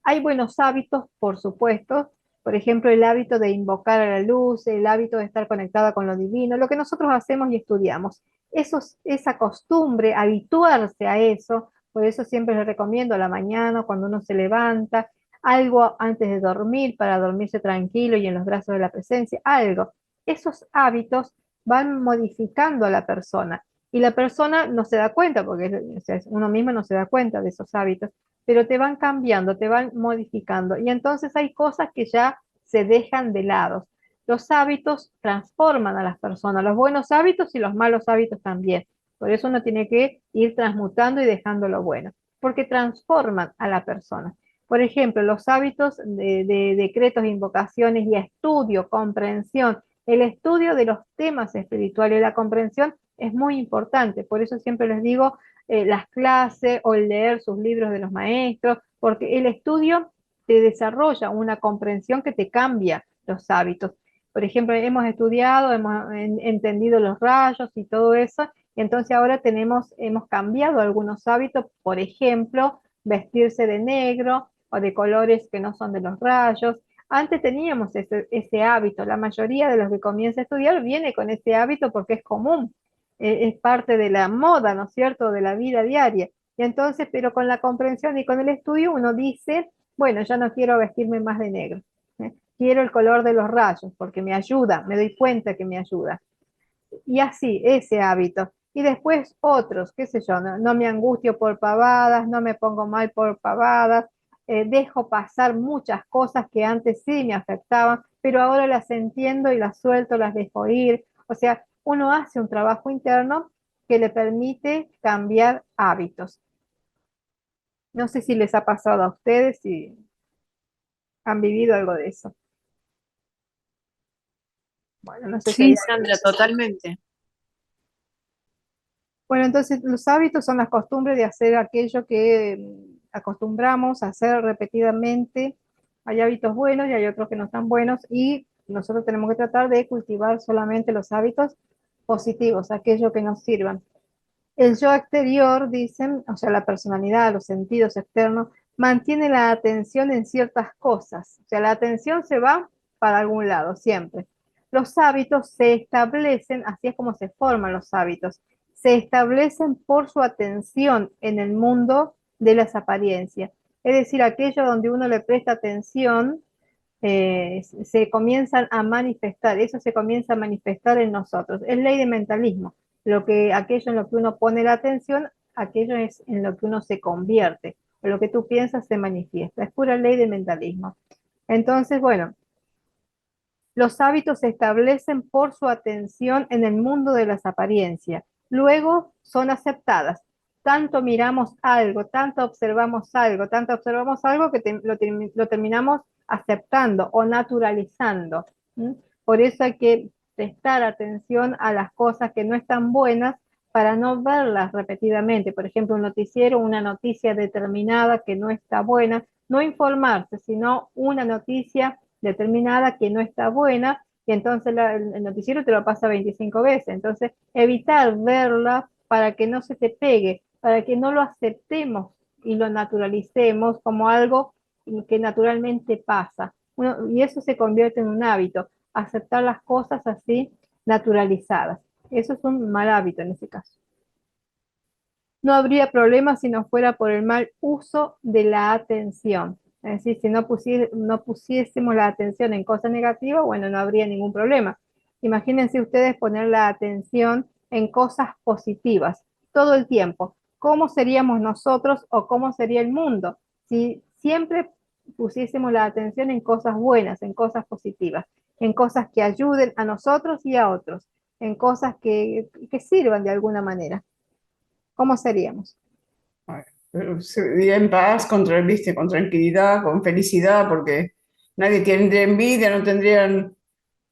Hay buenos hábitos, por supuesto, por ejemplo, el hábito de invocar a la luz, el hábito de estar conectada con lo divino, lo que nosotros hacemos y estudiamos. Esa costumbre, habituarse a eso, por eso siempre les recomiendo a la mañana, cuando uno se levanta, algo antes de dormir, para dormirse tranquilo y en los brazos de la presencia, algo. Esos hábitos van modificando a la persona y la persona no se da cuenta, porque o sea, uno mismo no se da cuenta de esos hábitos, pero te van cambiando, te van modificando. Y entonces hay cosas que ya se dejan de lado. Los hábitos transforman a las personas, los buenos hábitos y los malos hábitos también. Por eso uno tiene que ir transmutando y dejando lo bueno, porque transforman a la persona. Por ejemplo, los hábitos de decretos, invocaciones y estudio, comprensión. El estudio de los temas espirituales, la comprensión es muy importante. Por eso siempre les digo las clases o el leer sus libros de los maestros, porque el estudio te desarrolla una comprensión que te cambia los hábitos. Por ejemplo, hemos estudiado, hemos entendido los rayos y todo eso, y entonces ahora hemos cambiado algunos hábitos, por ejemplo, vestirse de negro o de colores que no son de los rayos. Antes teníamos ese hábito, la mayoría de los que comienza a estudiar viene con ese hábito porque es común, es parte de la moda, ¿no es cierto?, de la vida diaria. Y entonces, pero con la comprensión y con el estudio uno dice, bueno, ya no quiero vestirme más de negro, ¿eh? Quiero el color de los rayos porque me ayuda, me doy cuenta que me ayuda. Y así, ese hábito. Y después otros, qué sé yo, no me angustio por pavadas, no me pongo mal por pavadas, dejo pasar muchas cosas que antes sí me afectaban, pero ahora las entiendo y las suelto, las dejo ir. O sea, uno hace un trabajo interno que le permite cambiar hábitos. No sé si les ha pasado a ustedes, si han vivido algo de eso. Bueno, no sé si hay. Sí, Sandra, totalmente. Bueno, entonces los hábitos son las costumbres de hacer aquello que acostumbramos a hacer repetidamente. Hay hábitos buenos y hay otros que no están buenos y nosotros tenemos que tratar de cultivar solamente los hábitos positivos, aquello que nos sirvan. El yo exterior, dicen, o sea, la personalidad, los sentidos externos, mantiene la atención en ciertas cosas. O sea, la atención se va para algún lado, siempre. Los hábitos se establecen, así es como se forman los hábitos, se establecen por su atención en el mundo de las apariencias. Es decir, aquello donde uno le presta atención, se comienzan a manifestar, eso se comienza a manifestar en nosotros. Es ley de mentalismo. Aquello en lo que uno pone la atención, aquello es en lo que uno se convierte. Lo que tú piensas se manifiesta. Es pura ley de mentalismo. Entonces, bueno, los hábitos se establecen por su atención en el mundo de las apariencias. Luego son aceptadas. Tanto miramos algo, tanto observamos algo que lo terminamos aceptando o naturalizando. ¿Mm? Por eso hay que prestar atención a las cosas que no están buenas para no verlas repetidamente. Por ejemplo, un noticiero, una noticia determinada que no está buena, no informarse, sino una noticia determinada que no está buena, y entonces el noticiero te lo pasa 25 veces. Entonces, evitar verla para que no se te pegue, para que no lo aceptemos y lo naturalicemos como algo que naturalmente pasa. Y eso se convierte en un hábito, aceptar las cosas así naturalizadas. Eso es un mal hábito en ese caso. No habría problema si no fuera por el mal uso de la atención. Es decir, si no pusiésemos la atención en cosas negativas, bueno, no habría ningún problema. Imagínense ustedes poner la atención en cosas positivas todo el tiempo. ¿Cómo seríamos nosotros o cómo sería el mundo si siempre pusiésemos la atención en cosas buenas, en cosas positivas, en cosas que ayuden a nosotros y a otros, en cosas que sirvan de alguna manera? ¿Cómo seríamos? Se viviría en paz, ¿viste? Con tranquilidad, con felicidad, porque nadie tendría envidia, no tendrían,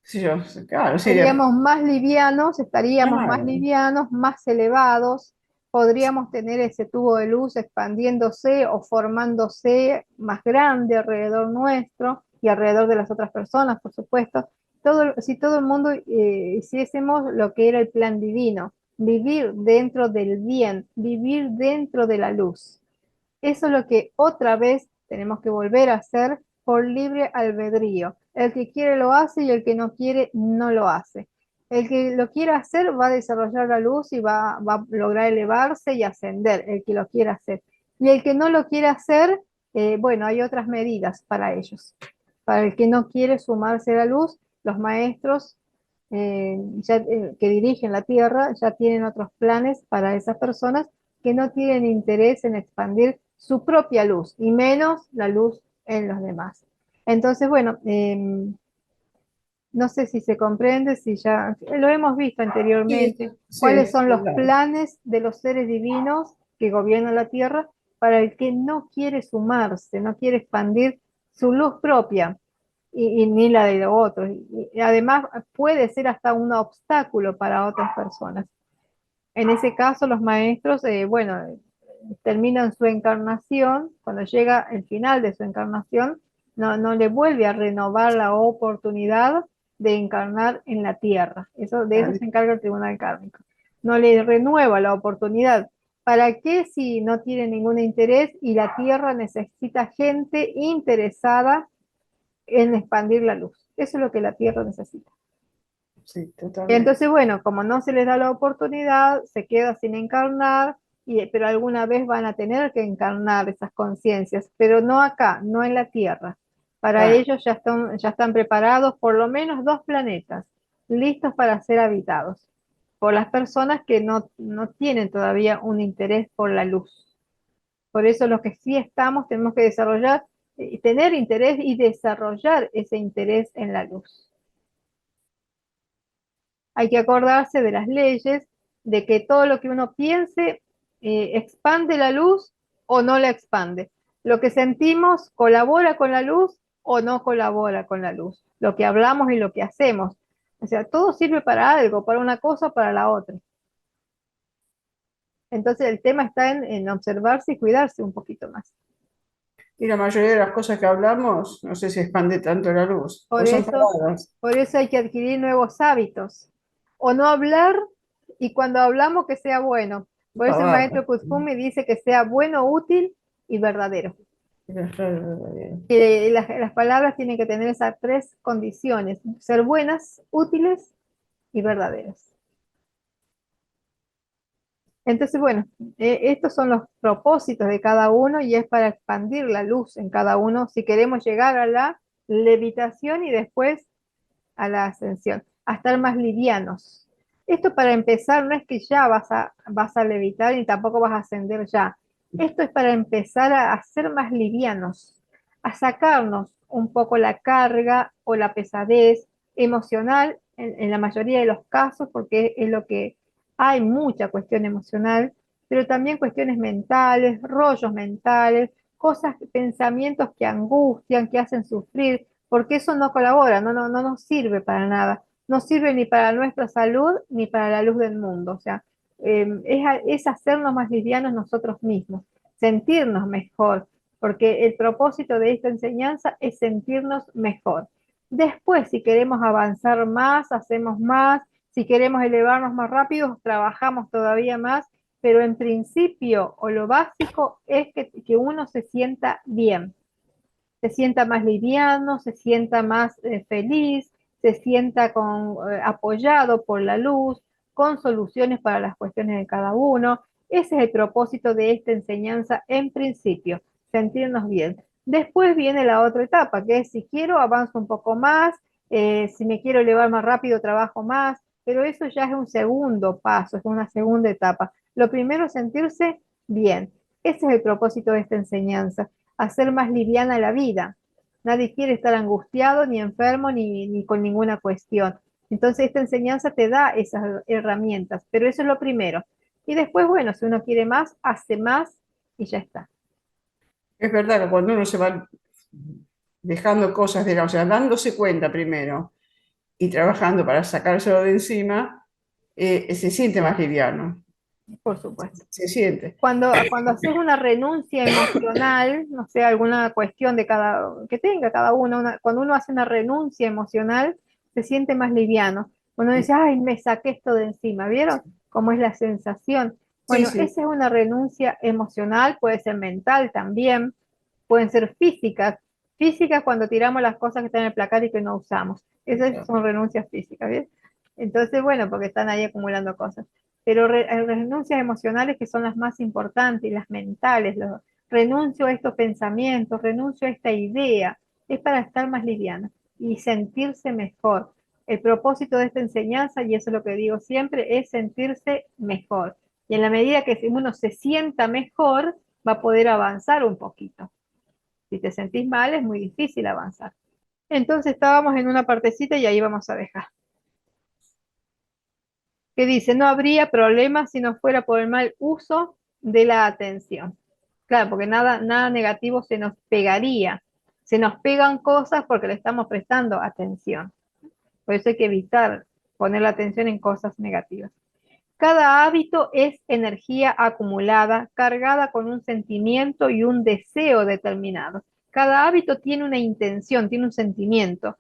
qué sé yo, claro, sería, Estaríamos más claro, livianos, más elevados, podríamos tener ese tubo de luz expandiéndose o formándose más grande alrededor nuestro y alrededor de las otras personas, por supuesto. Si todo el mundo hiciésemos lo que era el plan divino, vivir dentro del bien, vivir dentro de la luz. Eso es lo que otra vez tenemos que volver a hacer por libre albedrío. El que quiere lo hace y el que no quiere no lo hace. El que lo quiera hacer va a desarrollar la luz y va a lograr elevarse y ascender, el que lo quiera hacer. Y el que no lo quiere hacer, bueno, hay otras medidas para ellos. Para el que no quiere sumarse a la luz, los maestros que dirigen la tierra ya tienen otros planes para esas personas que no tienen interés en expandir su propia luz y menos la luz en los demás. Entonces, bueno, no sé si se comprende, si ya lo hemos visto Sí, anteriormente, sí, cuáles sí, son los claro. planes de los seres divinos que gobiernan la Tierra para el que no quiere sumarse, no quiere expandir su luz propia y ni la de los otros. Y además puede ser hasta un obstáculo para otras personas. En ese caso, los maestros, bueno, terminan su encarnación, cuando llega el final de su encarnación, no le vuelve a renovar la oportunidad de encarnar en la tierra. De eso Vale. se encarga el tribunal kármico. No le renueva la oportunidad. ¿Para qué si no tiene ningún interés y la tierra necesita gente interesada en expandir la luz? Eso es lo que la tierra necesita. Sí, totalmente. Entonces, bueno, como no se les da la oportunidad, se queda sin encarnar, pero alguna vez van a tener que encarnar esas conciencias, pero no acá, no en la Tierra. Para Ah, ellos ya están preparados por lo menos 2 planetas, listos para ser habitados, por las personas que no tienen todavía un interés por la luz. Por eso los que sí estamos tenemos que desarrollar, tener interés y desarrollar ese interés en la luz. Hay que acordarse de las leyes, de que todo lo que uno piense expande la luz o no la expande. Lo que sentimos colabora con la luz o no colabora con la luz. Lo que hablamos y lo que hacemos. O sea, todo sirve para algo, para una cosa o para la otra. Entonces el tema está en observarse y cuidarse un poquito más. y la mayoría de las cosas que hablamos, no sé si expande tanto la luz, Por pues son eso, palabras. por eso hay que adquirir nuevos hábitos. O no hablar y cuando hablamos que sea bueno. Por eso el Pavadas. maestro Kuthumi dice que sea bueno, útil y verdadero. Que las palabras tienen que tener esas 3 condiciones: ser buenas, útiles y verdaderas. Entonces, bueno, estos son los propósitos de cada uno y es para expandir la luz en cada uno si queremos llegar a la levitación y después a la ascensión, a estar más livianos. Esto para empezar no es que ya vas a levitar ni tampoco vas a ascender ya. Esto es para empezar a ser más livianos, a sacarnos un poco la carga o la pesadez emocional en la mayoría de los casos, porque es lo que hay, mucha cuestión emocional, pero también cuestiones mentales, rollos mentales, cosas, pensamientos que angustian, que hacen sufrir, porque eso no colabora, no nos sirve para nada, no sirve ni para nuestra salud ni para la luz del mundo. O sea, es hacernos más livianos nosotros mismos, sentirnos mejor, porque el propósito de esta enseñanza es sentirnos mejor. Después, si queremos avanzar más, hacemos más, si queremos elevarnos más rápido, trabajamos todavía más, pero en principio o lo básico es que uno se sienta bien, se sienta más liviano, se sienta más feliz, se sienta apoyado por la luz, con soluciones para las cuestiones de cada uno. Ese es el propósito de esta enseñanza en principio, sentirnos bien. Después viene la otra etapa, que es si quiero avanzo un poco más, si me quiero elevar más rápido trabajo más, pero eso ya es un segundo paso, es una segunda etapa. Lo primero es sentirse bien. Ese es el propósito de esta enseñanza, hacer más liviana la vida. Nadie quiere estar angustiado, ni enfermo, ni con ninguna cuestión. Entonces esta enseñanza te da esas herramientas, pero eso es lo primero. Y después, bueno, si uno quiere más, hace más y ya está. Es verdad que cuando uno se va dejando cosas de la, o sea, dándose cuenta primero y trabajando para sacárselo de encima, se siente más liviano, Por supuesto. se siente. Cuando haces una renuncia emocional, no sé, alguna cuestión que tenga cada uno, cuando uno hace una renuncia emocional, se siente más liviano. Uno dice, ay, me saqué esto de encima, ¿vieron? ¿Cómo es la sensación? Sí, Bueno, sí, esa es una renuncia emocional, puede ser mental también, pueden ser físicas. Físicas cuando tiramos las cosas que están en el placar y que no usamos. Esas son renuncias físicas, ¿bien? Entonces, bueno, porque están ahí acumulando cosas. Pero hay renuncias emocionales que son las más importantes, las mentales. Renuncio a estos pensamientos, renuncio a esta idea. Es para estar más liviana y sentirse mejor. El propósito de esta enseñanza, y eso es lo que digo siempre, es sentirse mejor. Y en la medida que uno se sienta mejor, va a poder avanzar un poquito. Si te sentís mal, es muy difícil avanzar. Entonces estábamos en una partecita y ahí vamos a dejar. Que dice, no habría problema si no fuera por el mal uso de la atención. Claro, porque nada negativo se nos pegaría. Se nos pegan cosas porque le estamos prestando atención. Por eso hay que evitar poner la atención en cosas negativas. Cada hábito es energía acumulada, cargada con un sentimiento y un deseo determinado. Cada hábito tiene una intención, tiene un sentimiento.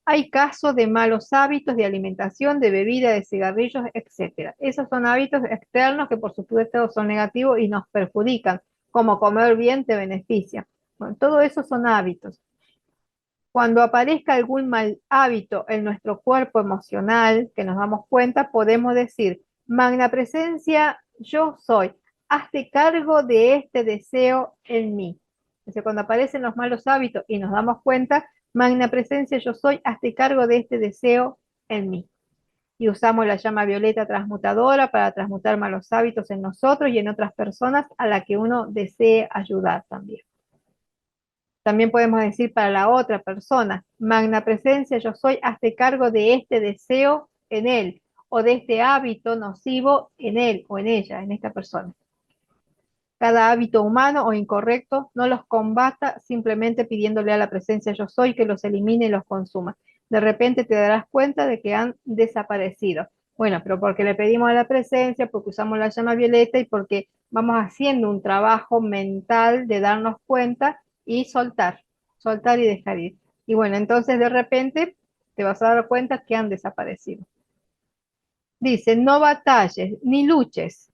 Hay casos de malos hábitos de alimentación, de bebida, de cigarrillos, etcétera. Esos son hábitos externos que por supuesto son negativos y nos perjudican, como comer bien te beneficia. Bueno, todo eso son hábitos. Cuando aparezca algún mal hábito en nuestro cuerpo emocional, que nos damos cuenta, podemos decir, magna presencia, yo soy, hazte cargo de este deseo en mí. Entonces, cuando aparecen los malos hábitos y nos damos cuenta, magna presencia, yo soy, hazte cargo de este deseo en mí. Y usamos la llama violeta transmutadora para transmutar malos hábitos en nosotros y en otras personas a las que uno desee ayudar también. También podemos decir para la otra persona, magna presencia, yo soy, hazte cargo de este deseo en él o de este hábito nocivo en él o en ella, en esta persona. Cada hábito humano o incorrecto no los combata simplemente pidiéndole a la presencia yo soy que los elimine y los consuma. De repente te darás cuenta de que han desaparecido. Bueno, pero porque le pedimos a la presencia, porque usamos la llama violeta y porque vamos haciendo un trabajo mental de darnos cuenta y soltar y dejar ir. Y bueno, entonces de repente te vas a dar cuenta que han desaparecido. Dice, no batalles ni luches.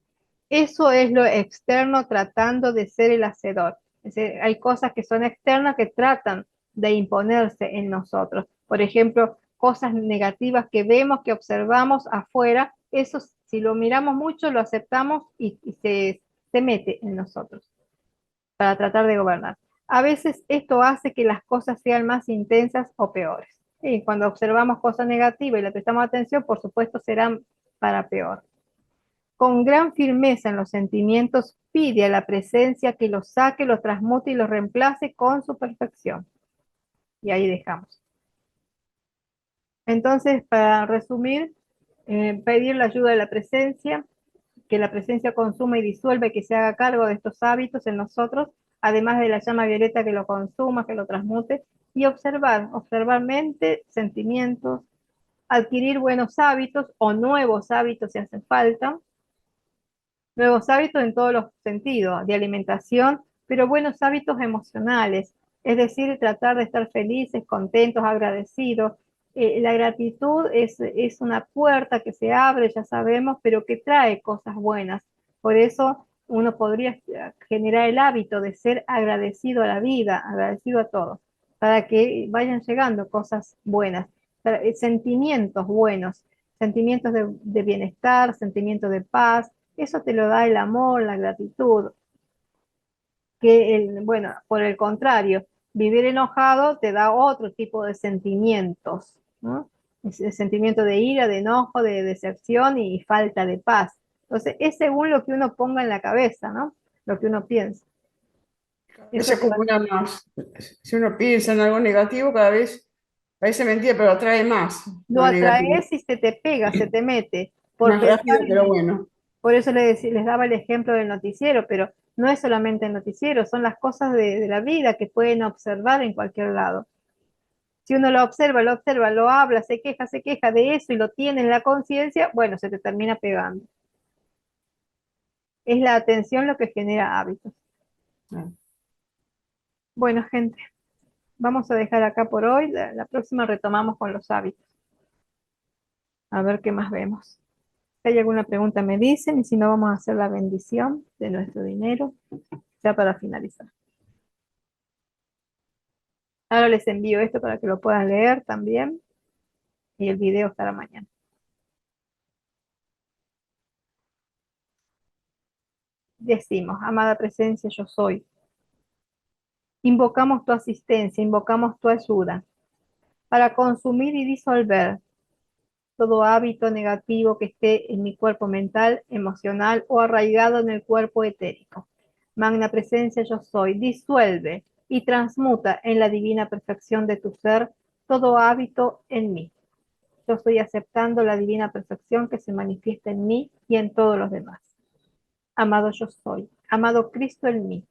Eso es lo externo tratando de ser el hacedor. Es decir, hay cosas que son externas que tratan de imponerse en nosotros. Por ejemplo, cosas negativas que vemos, que observamos afuera, eso si lo miramos mucho, lo aceptamos y se mete en nosotros para tratar de gobernar. A veces esto hace que las cosas sean más intensas o peores. Y cuando observamos cosas negativas y le prestamos atención, por supuesto serán para peor. Con gran firmeza en los sentimientos, pide a la presencia que los saque, los transmute y los reemplace con su perfección. Y ahí dejamos. Entonces, para resumir, pedir la ayuda de la presencia, que la presencia consuma y disuelve, que se haga cargo de estos hábitos en nosotros, además de la llama violeta que lo consuma, que lo transmute, y observar mente, sentimientos, adquirir buenos hábitos o nuevos hábitos si hace falta, nuevos hábitos en todos los sentidos, de alimentación, pero buenos hábitos emocionales, es decir, tratar de estar felices, contentos, agradecidos. La gratitud es una puerta que se abre, ya sabemos, pero que trae cosas buenas. Por eso uno podría generar el hábito de ser agradecido a la vida, agradecido a todo, para que vayan llegando cosas buenas, sentimientos buenos, sentimientos de bienestar, sentimientos de paz. Eso te lo da el amor, la gratitud. Bueno, por el contrario, vivir enojado te da otro tipo de sentimientos, ¿no? El sentimiento de ira, de enojo, de decepción y falta de paz. Entonces, es según lo que uno ponga en la cabeza, ¿no? Lo que uno piensa. Se acumula más. Si uno piensa en algo negativo, cada vez parece mentira, pero atrae más Lo lo negativo. atraes y se te pega, se te mete. Más Por rápido pensar que lo bueno. Por eso les daba el ejemplo del noticiero, pero no es solamente el noticiero, son las cosas de la vida que pueden observar en cualquier lado. Si uno lo observa, lo habla, se queja de eso y lo tiene en la conciencia, bueno, se te termina pegando. Es la atención lo que genera hábitos. Bueno, gente, vamos a dejar acá por hoy. La próxima retomamos con los hábitos. A ver qué más vemos. Si hay alguna pregunta me dicen y si no vamos a hacer la bendición de nuestro dinero ya para finalizar. Ahora les envío esto para que lo puedan leer también y el video estará mañana. Decimos, amada presencia, yo soy. Invocamos tu asistencia, invocamos tu ayuda para consumir y disolver todo hábito negativo que esté en mi cuerpo mental, emocional o arraigado en el cuerpo etérico. Magna presencia yo soy, disuelve y transmuta en la divina perfección de tu ser todo hábito en mí. Yo estoy aceptando la divina perfección que se manifiesta en mí y en todos los demás. Amado yo soy, amado Cristo en mí.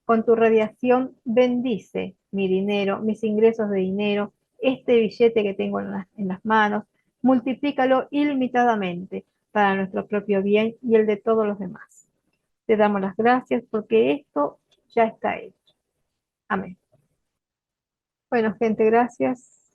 Con tu radiación bendice mi dinero, mis ingresos de dinero, este billete que tengo en las manos, multiplícalo ilimitadamente para nuestro propio bien y el de todos los demás. Te damos las gracias porque esto ya está hecho. Amén. Bueno, gente, gracias.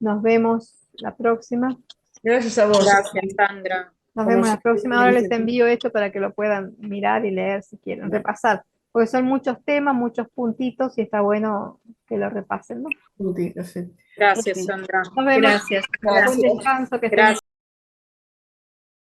Nos vemos la próxima. Gracias a vos. Gracias, Sandra. Nos Como vemos la siempre, próxima. Ahora les dice, envío esto para que lo puedan mirar y leer si quieren, repasar. Porque son muchos temas, muchos puntitos y está bueno que lo repasen, ¿no? puntito, sí. Gracias, Sandra. Nos vemos. Gracias. Buen descanso, que estén Gracias.